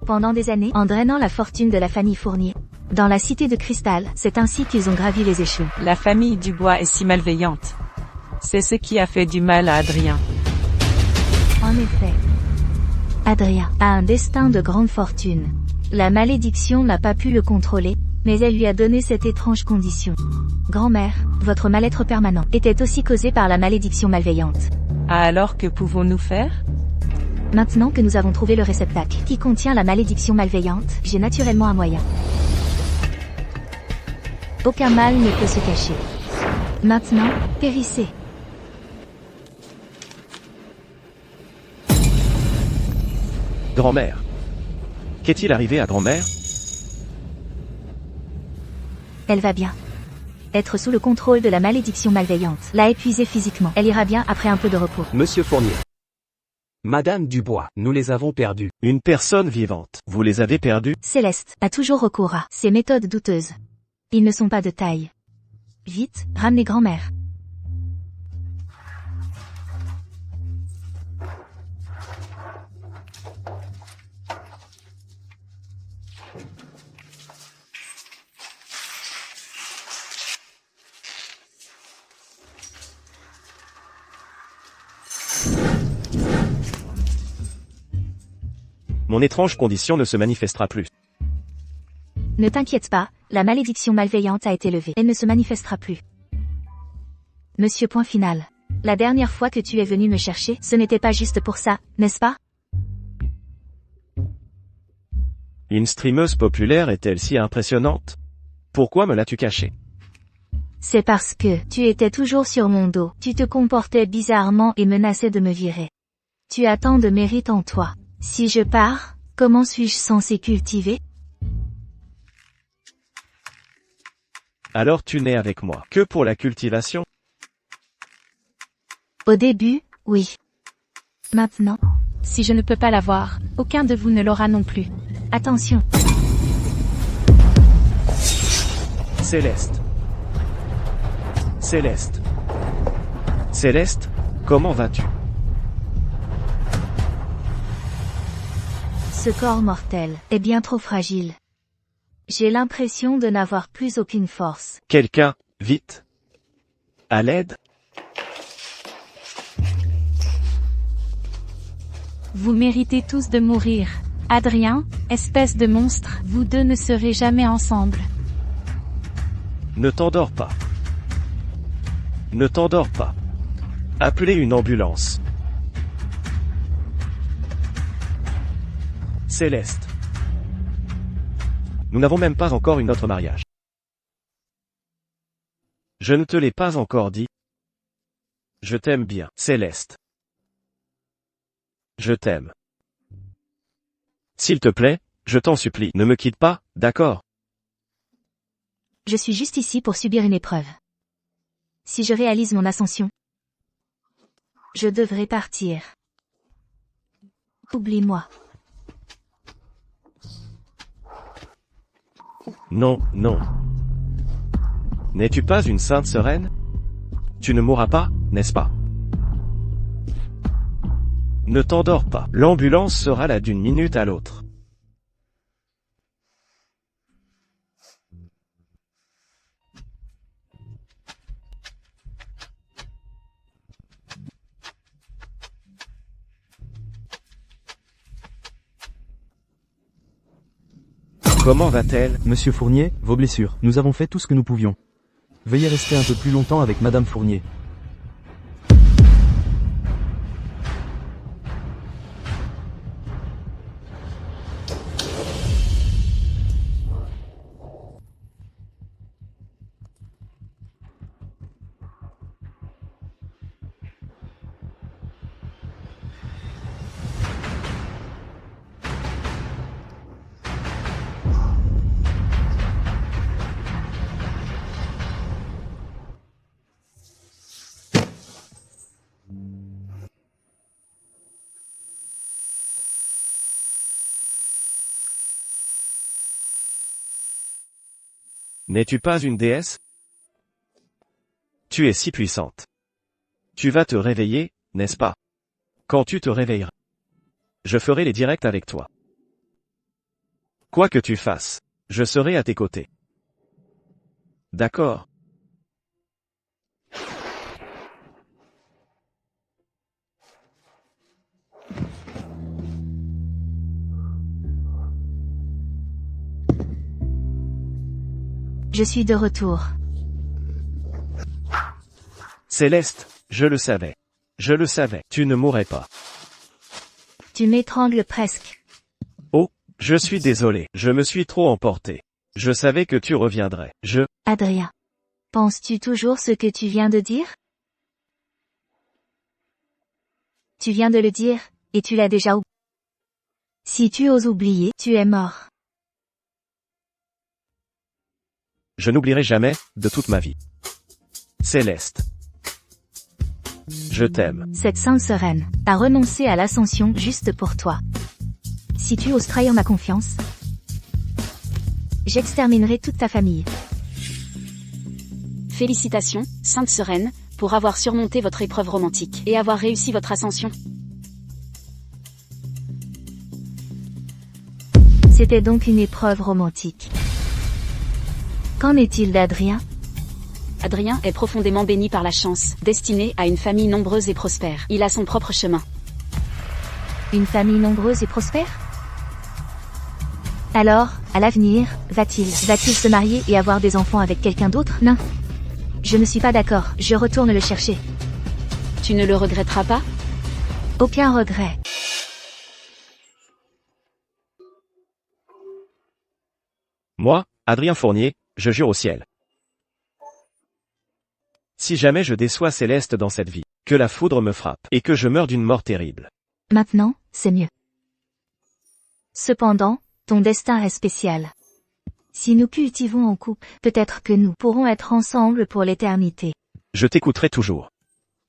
Pendant des années, en drainant la fortune de la famille Fournier. Dans la cité de Cristal, c'est ainsi qu'ils ont gravi les échelons. La famille Dubois est si malveillante. C'est ce qui a fait du mal à Adrien. En effet. Adrien a un destin de grande fortune. La malédiction n'a pas pu le contrôler, mais elle lui a donné cette étrange condition. Grand-mère, votre mal-être permanent était aussi causé par la malédiction malveillante. Ah, alors que pouvons-nous faire? Maintenant que nous avons trouvé le réceptacle qui contient la malédiction malveillante, j'ai naturellement un moyen. Aucun mal ne peut se cacher. Maintenant, périssez. Grand-mère. Qu'est-il arrivé à grand-mère? Elle va bien. Être sous le contrôle de la malédiction malveillante l'a épuisée physiquement. Elle ira bien après un peu de repos. Monsieur Fournier. Madame Dubois, nous les avons perdus. Une personne vivante. Vous les avez perdus? Céleste a toujours recours à ces méthodes douteuses. Ils ne sont pas de taille. Vite, ramenez grand-mère. Mon étrange condition ne se manifestera plus. Ne t'inquiète pas, la malédiction malveillante a été levée. Elle ne se manifestera plus. Monsieur point final. La dernière fois que tu es venu me chercher, ce n'était pas juste pour ça, n'est-ce pas? Une streameuse populaire est-elle si impressionnante? Pourquoi me l'as-tu cachée? C'est parce que tu étais toujours sur mon dos. Tu te comportais bizarrement et menaçais de me virer. Tu as tant de mérite en toi. Si je pars, comment suis-je censé cultiver? Alors tu n'es avec moi que pour la cultivation? Au début, oui. Maintenant, Si je ne peux pas l'avoir, aucun de vous ne l'aura non plus. attention. Céleste. Céleste. Céleste, comment vas-tu? Ce corps mortel est bien trop fragile. J'ai l'impression de n'avoir plus aucune force. Quelqu'un, vite. À l'aide? Vous méritez tous de mourir. Adrien, espèce de monstre, vous deux ne serez jamais ensemble. Ne t'endors pas. Ne t'endors pas. Appelez une ambulance. Céleste. Nous n'avons même pas encore eu notre mariage. Je ne te l'ai pas encore dit. Je t'aime bien, Céleste. Je t'aime. S'il te plaît, je t'en supplie, ne me quitte pas, d'accord? Je suis juste ici pour subir une épreuve. Si je réalise mon ascension, je devrais partir. Oublie-moi. Non, non. N'es-tu pas une sainte sereine? Tu ne mourras pas, n'est-ce pas? Ne t'endors pas. L'ambulance sera là d'une minute à l'autre. Comment va-t-elle? Monsieur Fournier, vos blessures. Nous avons fait tout ce que nous pouvions. Veuillez rester un peu plus longtemps avec Madame Fournier. N'es-tu pas une déesse? Tu es si puissante. Tu vas te réveiller, n'est-ce pas? Quand tu te réveilleras, je ferai les directs avec toi. Quoi que tu fasses, je serai à tes côtés. D'accord. Je suis de retour. Céleste, je le savais. Je le savais. Tu ne mourrais pas. Tu m'étrangles presque. Oh, je suis désolé. Je me suis trop emporté. Je savais que tu reviendrais. Adrien. Penses-tu toujours ce que tu viens de dire? Tu viens de le dire, et tu l'as déjà oublié. Si tu oses oublier, tu es mort. Je n'oublierai jamais, de toute ma vie. Céleste. Je t'aime. Cette sainte sereine a renoncé à l'ascension juste pour toi. Si tu oses trahir ma confiance, j'exterminerai toute ta famille. Félicitations, Sainte Sereine, pour avoir surmonté votre épreuve romantique et avoir réussi votre ascension. C'était donc une épreuve romantique. Qu'en est-il d'Adrien? Adrien est profondément béni par la chance, destiné à une famille nombreuse et prospère. Il a son propre chemin. Une famille nombreuse et prospère? Alors, à l'avenir, va-t-il se marier et avoir des enfants avec quelqu'un d'autre? Non. Je ne suis pas d'accord, je retourne le chercher. Tu ne le regretteras pas? Aucun regret. Moi, Adrien Fournier, je jure au ciel. Si jamais je déçois Céleste dans cette vie, que la foudre me frappe, et que je meure d'une mort terrible. Maintenant, c'est mieux. Cependant, ton destin est spécial. Si nous cultivons en couple, peut-être que nous pourrons être ensemble pour l'éternité. Je t'écouterai toujours.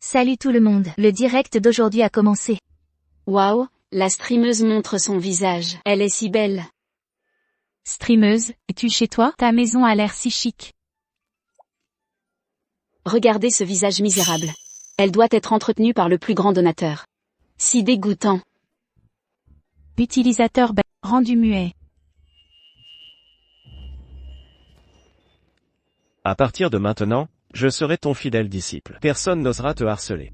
Salut tout le monde, le direct d'aujourd'hui a commencé. Waouh, la streameuse montre son visage. Elle est si belle. Streameuse, es-tu chez toi? Ta maison a l'air si chic. Regardez ce visage misérable. Elle doit être entretenue par le plus grand donateur. Si dégoûtant. Utilisateur rendu muet. À partir de maintenant, je serai ton fidèle disciple. Personne n'osera te harceler.